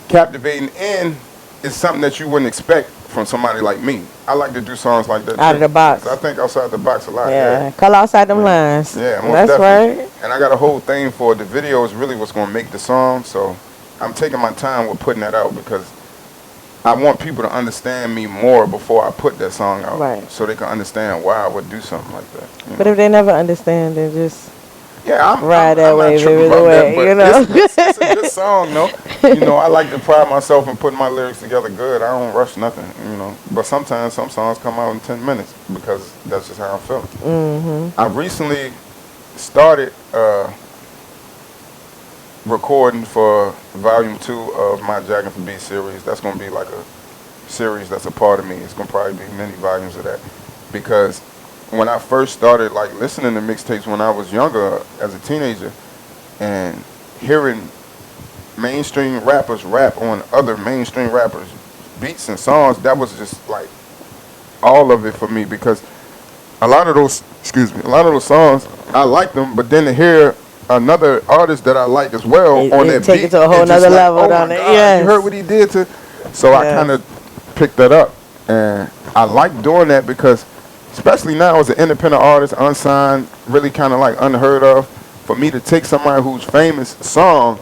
Speaker 2: captivating, and it's something that you wouldn't expect from somebody like me. I like to do songs like that
Speaker 1: Out of
Speaker 2: too,
Speaker 1: the
Speaker 2: because I
Speaker 1: box.
Speaker 2: think outside the box a lot. Yeah,
Speaker 1: Yeah, color outside them
Speaker 2: yeah,
Speaker 1: lines.
Speaker 2: yeah, most
Speaker 1: That's
Speaker 2: definitely.
Speaker 1: right.
Speaker 2: And I got a whole thing for it. The video is really what's gonna make the song. So I'm taking my time with putting that out because I want people to understand me more before I put that song out,
Speaker 1: Right.
Speaker 2: so they can understand why I would do something like that.
Speaker 1: But if they never understand, then just
Speaker 2: Yeah,
Speaker 1: ride that
Speaker 2: I'm not
Speaker 1: wave
Speaker 2: tripping
Speaker 1: every
Speaker 2: about that,
Speaker 1: way,
Speaker 2: but
Speaker 1: you know.
Speaker 2: it's a good song, though. I like to pride myself in putting my lyrics together good. I don't rush nothing. But sometimes some songs come out in 10 minutes because that's just how I feel.
Speaker 1: Mhm.
Speaker 2: I recently started recording for volume 2 of my Jackin' for Beat series. That's gonna be like a series that's a part of me. It's gonna probably be many volumes of that because when I first started like listening to mixtapes when I was younger as a teenager and hearing mainstream rappers rap on other mainstream rappers beats and songs, that was just like all of it for me because a lot of those a lot of those songs I like them, but then to hear another artist that I like as well on
Speaker 1: It
Speaker 2: that
Speaker 1: take it
Speaker 2: beat,
Speaker 1: to a whole
Speaker 2: it just
Speaker 1: nother
Speaker 2: like,
Speaker 1: level,
Speaker 2: oh my
Speaker 1: don't it?
Speaker 2: god, you heard
Speaker 1: Yes.
Speaker 2: what he did to. So I kind
Speaker 1: Yes.
Speaker 2: of picked that up, and I like doing that because, especially now as an independent artist, unsigned, really kind of like unheard of, for me to take somebody who's famous song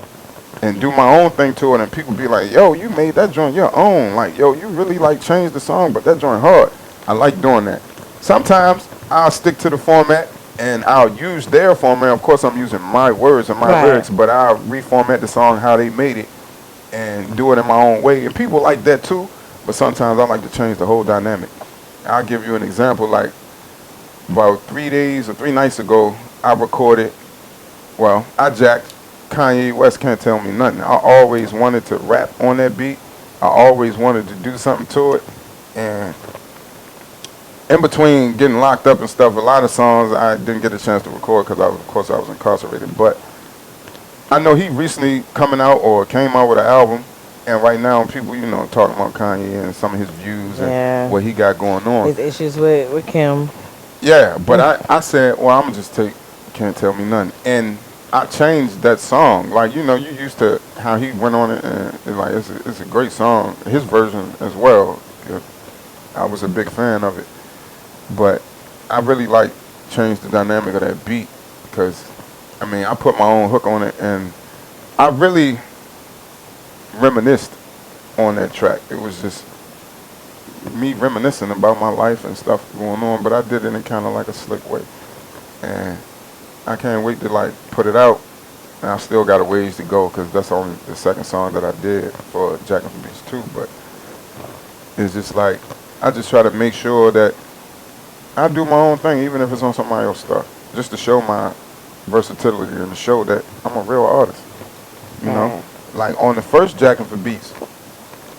Speaker 2: and do my own thing to it, and people be like, yo, you made that joint your own, like, yo, you really like changed the song, but that joint hard. I like doing that. Sometimes I'll stick to the format and I'll use their format. Of course, I'm using my words and my
Speaker 1: Right.
Speaker 2: lyrics, but I'll reformat the song how they made it and do it in my own way. And people like that too, but sometimes I like to change the whole dynamic. I'll give you an example. Like about 3 days or 3 nights ago, I recorded, well, I jacked Kanye West Can't Tell Me Nothing. I always wanted to rap on that beat. I always wanted to do something to it. And in between getting locked up and stuff, a lot of songs I didn't get a chance to record because, of course, I was incarcerated. But I know he recently coming out or came out with an album, and right now people, talking about Kanye and some of his views and
Speaker 1: Yeah.
Speaker 2: what he got going on.
Speaker 1: His issues with Kim.
Speaker 2: Yeah, but I said, well, I'm gonna just take Can't Tell Me Nothing, and I changed that song. Like you used to how he went on it, and like it's a great song. His version as well. Yeah, I was a big fan of it. But I really like changed the dynamic of that beat because I mean I put my own hook on it and I really reminisced on that track. It was just me reminiscing about my life and stuff going on, but I did it in kind of like a slick way. And I can't wait to like put it out. And I still got a ways to go because that's only the second song that I did for Jack and Beats 2. But it's just like I just try to make sure that I do my own thing, even if it's on somebody else's stuff, just to show my versatility and to show that I'm a real artist. You know,
Speaker 1: Right.
Speaker 2: like on the first Jackin' for Beats,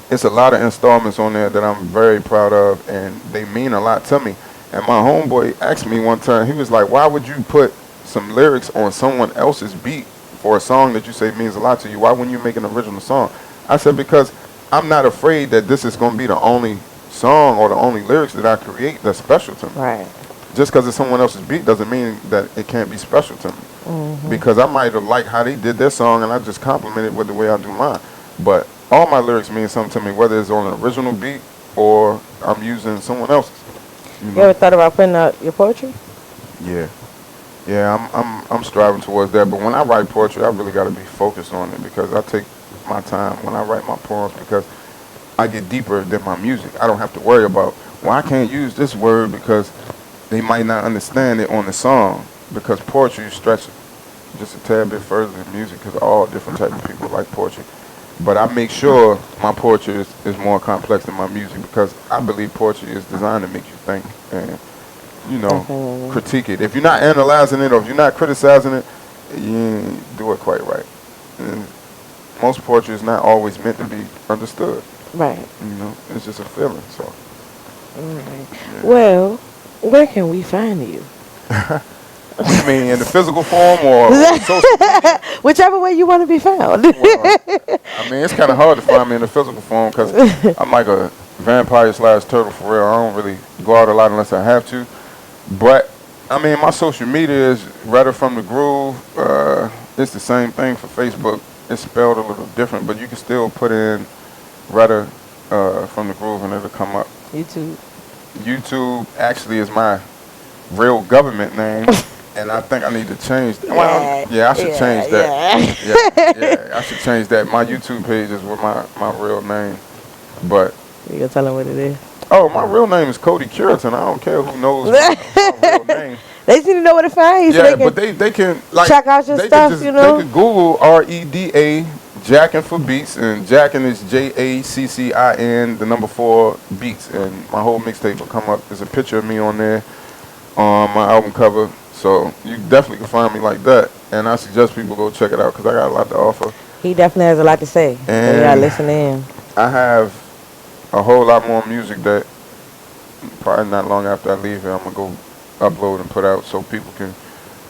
Speaker 2: it's a lot of installments on there that I'm very proud of, and they mean a lot to me. And my homeboy asked me one time, he was like, "Why would you put some lyrics on someone else's beat for a song that you say means a lot to you? Why wouldn't you make an original song?" I said, "Because I'm not afraid that this is going to be the only song or the only lyrics that I create that's special to me.
Speaker 1: Right.
Speaker 2: Just because it's someone else's beat doesn't mean that it can't be special to me.
Speaker 1: Mhm.
Speaker 2: Because I might have liked how they did their song and I just complimented with the way I do mine. But all my lyrics mean something to me, whether it's on an original beat or I'm using someone else's. You
Speaker 1: You
Speaker 2: know?
Speaker 1: ever thought about putting out your poetry?
Speaker 2: Yeah, yeah. I'm striving towards that. But when I write poetry, I really got to be focused on it because I take my time when I write my poems because I get deeper than my music. I don't have to worry about, well, I can't use this word because they might not understand it on the song. Because poetry stretches just a tad bit further than music because all different type of people like poetry. But I make sure my poetry is more complex than my music because I believe poetry is designed to make you think and,
Speaker 1: Definitely.
Speaker 2: critique it. If you're not analyzing it or if you're not criticizing it, you ain't do it quite right. And most poetry is not always meant to be understood.
Speaker 1: Right.
Speaker 2: It's just a feeling. So,
Speaker 1: Alright.
Speaker 2: yeah.
Speaker 1: Well, where can we find you?
Speaker 2: What you mean, in the physical form or social media?
Speaker 1: Whichever way you want to be found.
Speaker 2: Well, I mean, it's kind of hard to find me in the physical form because I'm like a vampire slash turtle for real. I don't really go out a lot unless I have to. But I mean, my social media is Retta from the Groove. It's the same thing for Facebook. It's spelled a little different, but you can still put in Retta from the Groove and it'll come up.
Speaker 1: YouTube.
Speaker 2: YouTube actually is my real government name, and I think I need to change.
Speaker 1: Yeah,
Speaker 2: Well, yeah, I should change that.
Speaker 1: Yeah.
Speaker 2: Yeah, I should change that. My YouTube page is with my real name, but
Speaker 1: You gonna tell them what it is?
Speaker 2: oh, my real name is Cody Curitan. I don't care who knows my real name.
Speaker 1: They just need to know where to find you, so
Speaker 2: Yeah,
Speaker 1: they
Speaker 2: but
Speaker 1: can
Speaker 2: they can like
Speaker 1: check out your
Speaker 2: they
Speaker 1: stuff.
Speaker 2: could just
Speaker 1: You know.
Speaker 2: they could Google R.E.D.A. Jackin for beats, and Jackin is JACCIN the number 4 beats, and my whole mixtape will come up. There's a picture of me on there on my album cover, so you definitely can find me like that. And I suggest people go check it out because I got a lot to offer.
Speaker 1: He definitely has a lot to say. So you gotta
Speaker 2: And
Speaker 1: listen in.
Speaker 2: I have a whole lot more music that probably not long after I leave here, I'm gonna go upload and put out so people can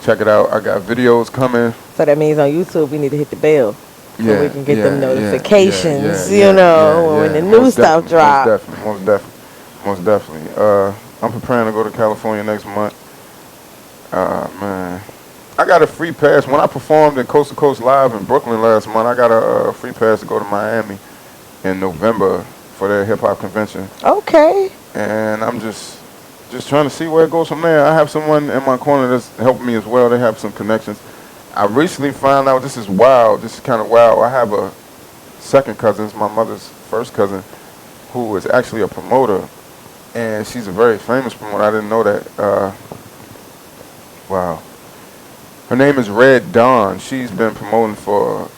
Speaker 2: check it out. I got videos coming.
Speaker 1: So that means on YouTube we need to hit the bell. So
Speaker 2: Yeah,
Speaker 1: we can get
Speaker 2: yeah,
Speaker 1: them
Speaker 2: yeah,
Speaker 1: notifications,
Speaker 2: yeah,
Speaker 1: you know,
Speaker 2: yeah,
Speaker 1: when
Speaker 2: yeah.
Speaker 1: the new
Speaker 2: Most
Speaker 1: stuff
Speaker 2: definitely,
Speaker 1: drops.
Speaker 2: most definitely. I'm preparing to go to California next month. Man, I got a free pass. When I performed in Coast to Coast Live in Brooklyn last month, I got a free pass to go to Miami in November for their hip hop convention.
Speaker 1: Okay.
Speaker 2: And I'm just trying to see where it goes from there. I have someone in my corner that's helping me as well. They have some connections. I recently found out, this is wild, this is kind of wild. I have a second cousin, it's my mother's first cousin, who is actually a promoter, and she's a very famous promoter. I didn't know that. Wow. Her name is R.E.D.A. She's been promoting for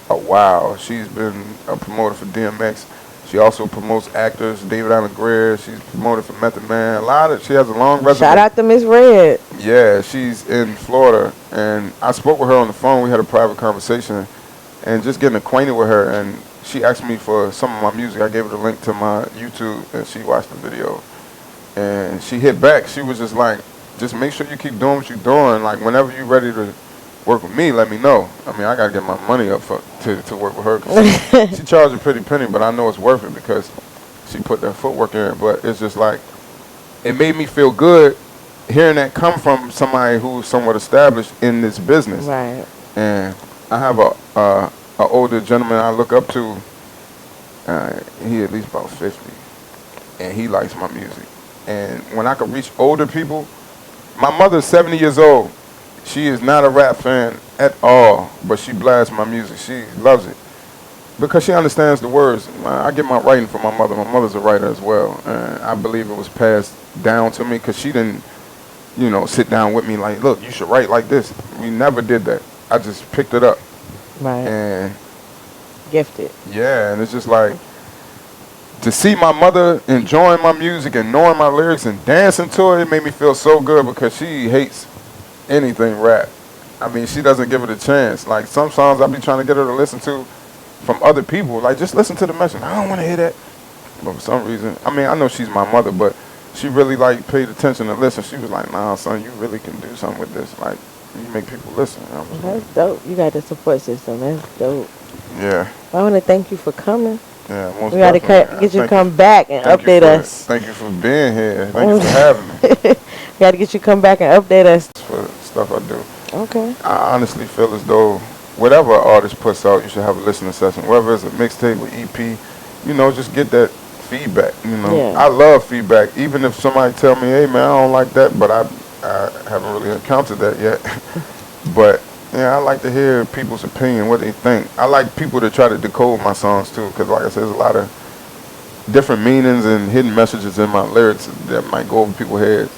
Speaker 2: a while. She's been a promoter for DMX. She also promotes actors, David Allen Greer. She's promoted for Method Man. She has a long resume.
Speaker 1: Shout out to Miss Red.
Speaker 2: Yeah, she's in Florida, and I spoke with her on the phone. We had a private conversation, and just getting acquainted with her. And she asked me for some of my music. I gave her the link to my YouTube, and she watched the video. And she hit back. She was just like, just make sure you keep doing what you're doing. Like, whenever you're ready to work with me, let me know. I mean, I got to get my money up to work with her. 'Cause she charged a pretty penny, but I know it's worth it because she put that footwork in. But it's just like, it made me feel good hearing that come from somebody who's somewhat established in this business.
Speaker 1: Right.
Speaker 2: And I have a older gentleman I look up to. He at least about 50, and he likes my music. And when I can reach older people, my mother's 70 years old. She is not a rap fan at all, but she blasts my music. She loves it because she understands the words. I get my writing from my mother. My mother's a writer as well, and I believe it was passed down to me because she didn't, sit down with me like, look, you should write like this. We never did that. I just picked it up.
Speaker 1: Right.
Speaker 2: And
Speaker 1: Gifted.
Speaker 2: yeah, and it's just like, to see my mother enjoying my music and knowing my lyrics and dancing to it, it made me feel so good because she hates anything rap. I mean, she doesn't give it a chance. Like, some songs I be trying to get her to listen to from other people. Like, just listen to the message. I don't want to hear that. But for some reason, I mean, I know she's my mother, but she really, paid attention to listen. She was like, nah, son, you really can do something with this. Like, you make people listen. I was like,
Speaker 1: That's dope. You got the support system. That's dope.
Speaker 2: yeah.
Speaker 1: I want to thank you for coming.
Speaker 2: Yeah, most
Speaker 1: We got to
Speaker 2: definitely.
Speaker 1: get you to
Speaker 2: Thank
Speaker 1: come back and update us.
Speaker 2: Thank you for being here. Thank you for having me.
Speaker 1: We got to get you to come back and update us.
Speaker 2: For the stuff I do.
Speaker 1: Okay.
Speaker 2: I honestly feel as though whatever an artist puts out, you should have a listening session. Whether it's a mixtape or EP, just get that feedback.
Speaker 1: Yeah.
Speaker 2: I love feedback. Even if somebody tell me, hey man, I don't like that, but I haven't really encountered that yet. But yeah, I like to hear people's opinion, what they think. I like people to try to decode my songs too, because like I said, there's a lot of different meanings and hidden messages in my lyrics that might go over people's heads.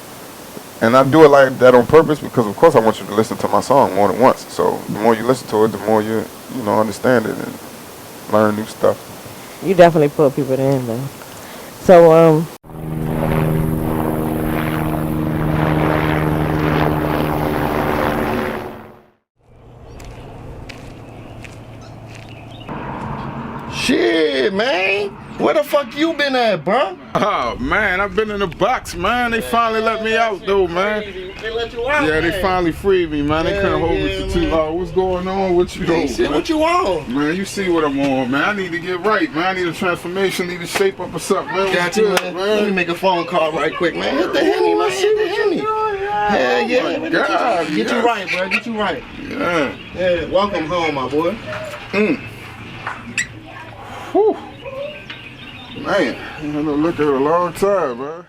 Speaker 2: And I do it like that on purpose because, of course, I want you to listen to my song more than once. So the more you listen to it, the more you understand it and learn new stuff.
Speaker 1: You definitely put people in though. So
Speaker 3: Shit, man. Where the fuck you been at, bro?
Speaker 4: Oh man, I've been in the box, man. They finally let me out though, man.
Speaker 3: They let you out.
Speaker 4: Yeah, they finally freed me, man. They couldn't hold me for too long. What's going on with you though?
Speaker 3: Shit, what you on?
Speaker 4: Man, you see what I'm on, man. I need to get right, man. I need a transformation, need to shape up or something, man.
Speaker 3: Got you, man. Let me make a phone call right quick, man. Hit the Henny, man. Shit, the Henny. Hell yeah.
Speaker 4: Oh my God,
Speaker 3: Get you right, bro. Get you right.
Speaker 4: Yeah.
Speaker 3: Yeah, welcome home, my boy.
Speaker 4: Whew. Man, I haven't looked at it a long time, man.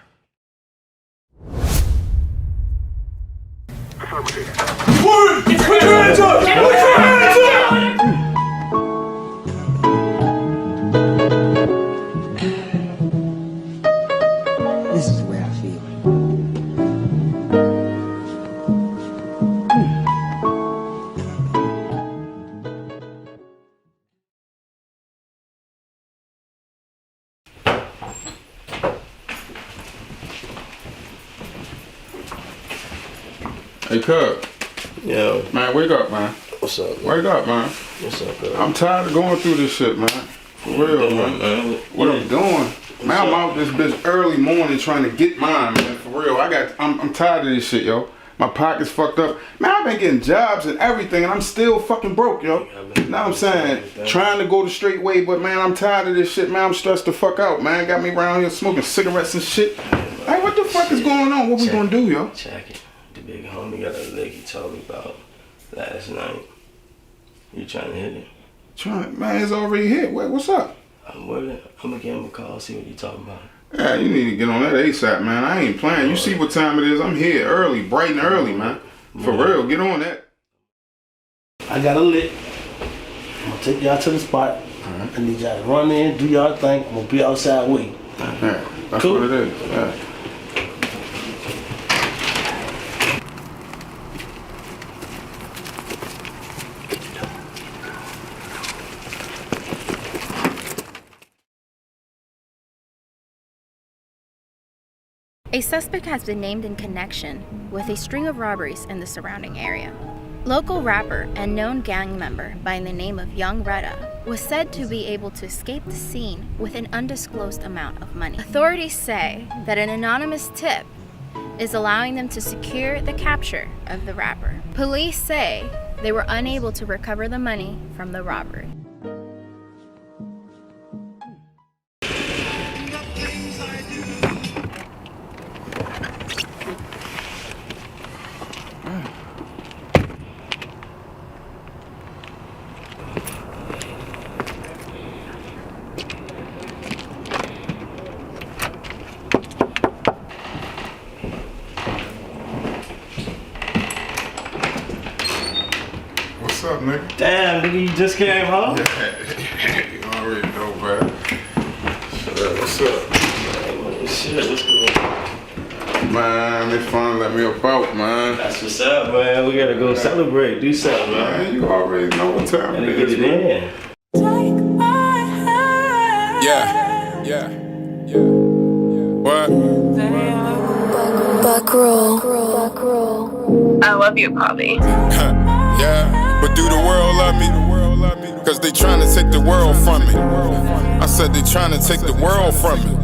Speaker 5: Put your hands up! Put your hands up!
Speaker 6: This is where I feel.
Speaker 4: Hey, Cub.
Speaker 3: Yo,
Speaker 4: Man, wake up, man.
Speaker 3: what's up?
Speaker 4: Wake up, man.
Speaker 3: What's up, bro?
Speaker 4: I'm tired of going through this shit, man. For real, man. What I'm doing? Man, I'm out this bitch early morning trying to get mine, man. For real. I'm tired of this shit, yo. My pocket's fucked up. Man, I've been getting jobs and everything, and I'm still fucking broke, yo. Now I'm saying, trying to go the straight way, but man, I'm tired of this shit, man. I'm stressed the fuck out, man. Got me around here smoking cigarettes and shit. Hey, what the fuck is going on? What we gonna do, yo?
Speaker 7: Check it. The big homie got a lick he told me about last night. You trying to hit it?
Speaker 4: Man, it's already hit. What's up?
Speaker 7: I'm with it. I'm gonna give him a call, see what you talking about.
Speaker 4: Yeah, you need to get on that ASAP, man. I ain't playing. You see what time it is. I'm here early, bright and early, man. For real, get on that.
Speaker 3: I got a lick. I'm gonna take y'all to the spot. I need y'all to run in, do y'all thing. I'm gonna be outside waiting.
Speaker 4: Yeah, that's
Speaker 3: Cool.
Speaker 4: what it is. Yeah.
Speaker 8: A suspect has been named in connection with a string of robberies in the surrounding area. Local rapper and known gang member by the name of R.E.D.A was said to be able to escape the scene with an undisclosed amount of money. Authorities say that an anonymous tip is allowing them to secure the capture of the rapper. Police say they were unable to recover the money from the robbery.
Speaker 4: What's up, nigga?
Speaker 7: Damn, nigga, you just came home?
Speaker 4: You already know, man. What's up?
Speaker 7: Shit, what's going on?
Speaker 4: Man, they finally let me up out, man.
Speaker 7: That's what's up, man. We gotta go celebrate, do something, man.
Speaker 4: Man, you already know what time
Speaker 7: Gotta
Speaker 4: it
Speaker 7: get
Speaker 4: is,
Speaker 7: it
Speaker 4: man.
Speaker 7: in.
Speaker 2: Yeah. What?
Speaker 9: Back roll.
Speaker 10: I love you, Bobby.
Speaker 2: Yeah, but do the world love me? Cause they trying to take the world from me. I said they trying to take the world from me.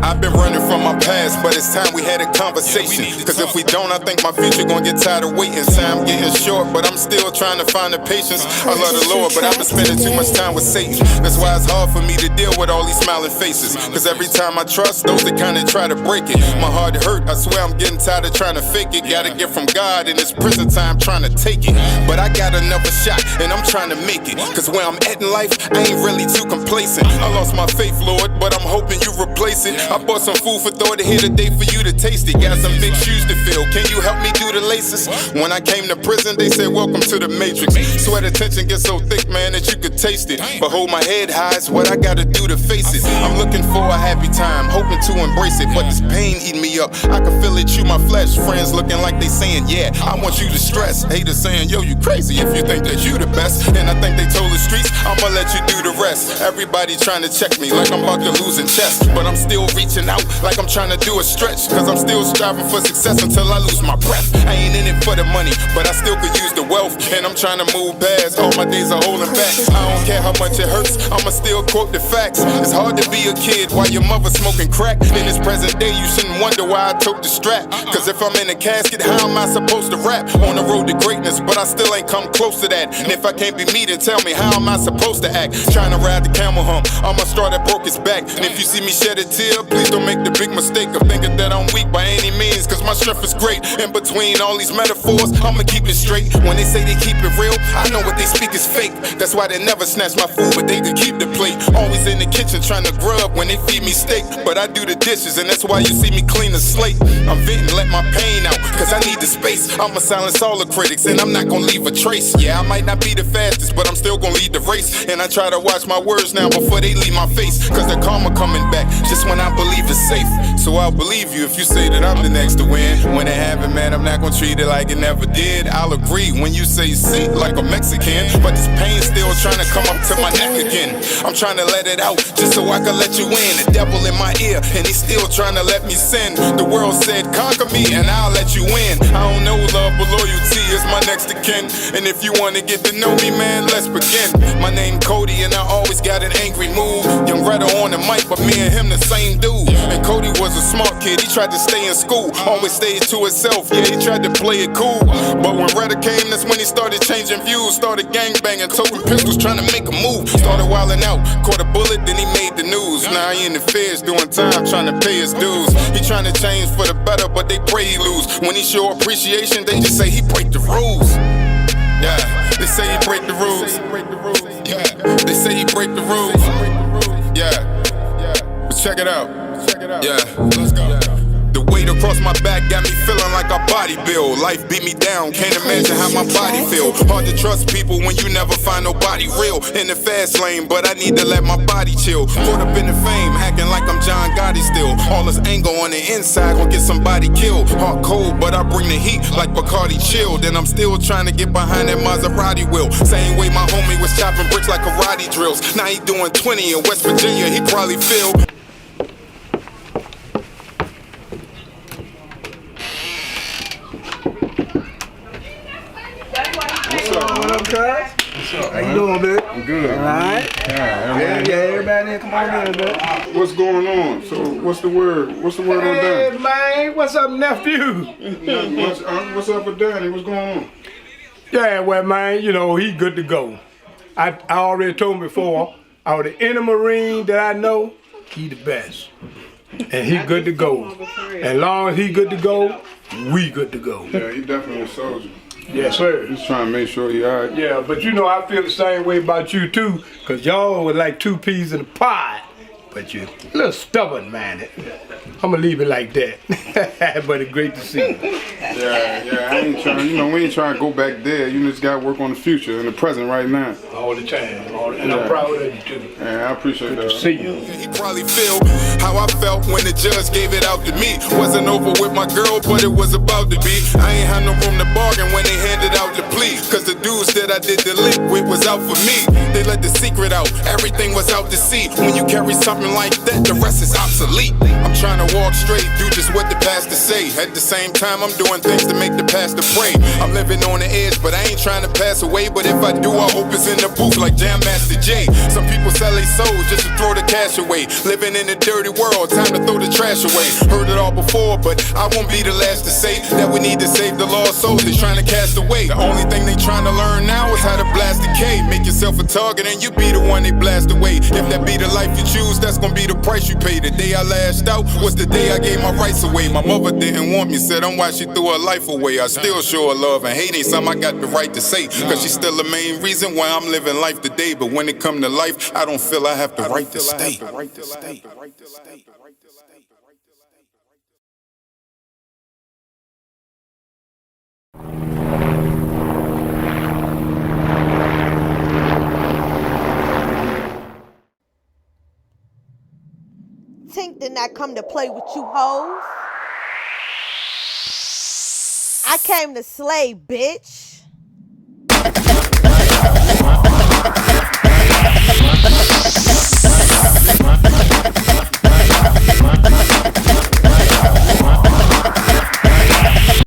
Speaker 2: I've been running from my past, but it's time we had a conversation. Cause if we don't, I think my future gonna get tired of waiting. Time getting short, but I'm still trying to find the patience. I love the Lord, but I've been spending too much time with Satan. That's why it's hard for me to deal with all these smiling faces. Cause every time I trust, those that kinda try to break it. My heart hurt, I swear I'm getting tired of trying to fake it. Gotta get from God in this prison time trying to take it. But I got another shot, and I'm trying to make it. Cause where I'm at in life, I ain't really too complacent. I lost my faith, Lord, but I'm hoping you replace it. I bought some food for thought, here today for you to taste it. Got some big shoes to fill, can you help me do the laces? When I came to prison, they said welcome to the Matrix. Sweat attention gets so thick, man, that you could taste it. But hold my head high, it's what I gotta do to face it. I'm looking for a happy time, hoping to embrace it. But this pain eating me up, I can feel it chew my flesh. Friends looking like they saying, yeah, I want you to stress. Haters saying, yo, you crazy.
Speaker 4: pussy if you think that you the best. And I think they told the streets, I'ma let you do the rest. Everybody trying to check me like I'm about to lose in chess, but I'm still reaching out like I'm trying to do a stretch, cause I'm still striving for success until I lose my breath. I ain't in it for the money, but I still could use the wealth, and I'm trying to move past all my days of holding back. I don't care how much it hurts, I'ma still quote the facts. It's hard to be a kid while your mother smoking crack. In this present day, you shouldn't wonder why I took the strap, cause if I'm in a casket, how am I supposed to rap? On the road to greatness, but I still ain't come close to that. And if I can't be me, then tell me, how am I supposed to act? Trying to ride the camel hump, I'ma start that broke his back. And if you see me shed a tear, please don't make the big mistake of thinking that I'm weak by any means, cause my strength is great. In between all these metaphors, I'ma keep it straight. When they say they keep it real, I know what they speak is fake. That's why they never snatch my food, but they could keep the plate. Always in the kitchen trying to grub when they feed me steak, but I do the dishes, and that's why you see me clean the slate. I'm venting, let my pain out, cause I need the space. I'ma silence all the critics, and I'm not gonna leave a trace. Yeah, I might not be the fastest, but I'm still gonna lead the race. And I try to watch my words now before they leave my face, cause the karma coming back just when I believe it's safe. So I'll believe you if you say that I'm the next to win. When it happen, man, I'm not gonna treat it like it never did. I'll agree when you say see like a Mexican, but this pain still trying to come up to my neck again. I'm trying to let it out just so I can let you in. The devil in my ear, and he's still trying to let me sin. The world said conquer me and I'll let you win. I don't know love, but loyalty is my next of kin. And if you wanna get to know me, man, let's begin. My name Cody, and I always got an angry mood. Young R.E.D.A on the mic, but me and him the same dude. And Cody was a smart kid, he tried to stay in school, always stayed to himself, yeah, he tried to play it cool. But when R.E.D.A came, that's when he started changing views. Started gangbanging, toting pistols, trying to make a move. Started wilding out, caught a bullet, then he made the news. Now he in the feds doing time, trying to pay his dues. He trying to change for the better, but they pray he lose. When he show appreciation, they just say he break the rules. Yeah, they say he break the rules. Yeah, they say he break the rules. Yeah, but check it out. Yeah, let's go. The weight across my back got me feeling like a body build. Life beat me down, can't imagine how my body feel. Hard to trust people when you never find nobody real. In the fast lane, but I need to let my body chill. Caught up in the fame, acting like I'm John Gotti still. All this anger on the inside gon' get somebody killed. Heart cold, but I bring the heat like Bacardi chilled. And I'm still trying to get behind that Maserati wheel. Same way my homie was chopping bricks like karate drills. Now he doing 20 in West Virginia, he probably feel.
Speaker 9: What up, cuz? How you doing, babe?
Speaker 4: I'm good.
Speaker 9: Alright. Yeah, everybody in, come on in, babe.
Speaker 4: What's going on? So what's the word? What's the word on
Speaker 9: Hey,
Speaker 4: that?
Speaker 9: man, what's up, nephew?
Speaker 4: What's up with Daddy? What's going on?
Speaker 9: Yeah, well, man, you know, he good to go. I already told him before, out of any Marine that I know, he the best. And he good to go. As long as he good to go, we good to go.
Speaker 4: Yeah, he definitely a soldier.
Speaker 9: Yes, sir.
Speaker 4: He's trying to make sure he alright.
Speaker 9: Yeah, but you know, I feel the same way about you too, because y'all were like two peas in a pod. But you're a little stubborn, man. I'm gonna leave it like that. But it's great to see you.
Speaker 4: Yeah, I ain't trying, we ain't trying to go back there. You just gotta work on the future and the present right now.
Speaker 9: All the time. And I'm proud of you too.
Speaker 4: Yeah, I appreciate that.
Speaker 9: Good to see you.
Speaker 4: He probably feel how I felt when the judge gave it out to me. Wasn't over with my girl, but it was about to be. I ain't had no room to bargain when they handed out the plea. Cause the dudes that I did the link with was out for me. They let the secret out, everything was out to sea. When you carry something like that, the rest is obsolete. I'm trying to walk straight, do just what the pastor say. At the same time, I'm doing things to make the pastor pray. I'm living on the edge, but I ain't trying to pass away. But if I do, I hope it's in the booth like Jam Master Jay. Some people sell their souls just to throw the cash away. Living in a dirty world, time to throw the trash away. Heard it all before, but I won't be the last to say that we need to save the lost souls they trying to cast away. The only thing they trying to learn now is how to blast the K. Make yourself a target and you be the one they blast away. If that be the life you choose, that's gonna be the price you pay. The day I lashed out was the day I gave my rights away. My mother didn't want me, said I'm why she threw her life away. I still show her love and hate ain't something I got the right to say. Cause she's still the main reason why I'm living life today. But when it come to life, I don't feel I have the right to stay.
Speaker 10: Tink did not come to play with you hoes. I came to slay, bitch.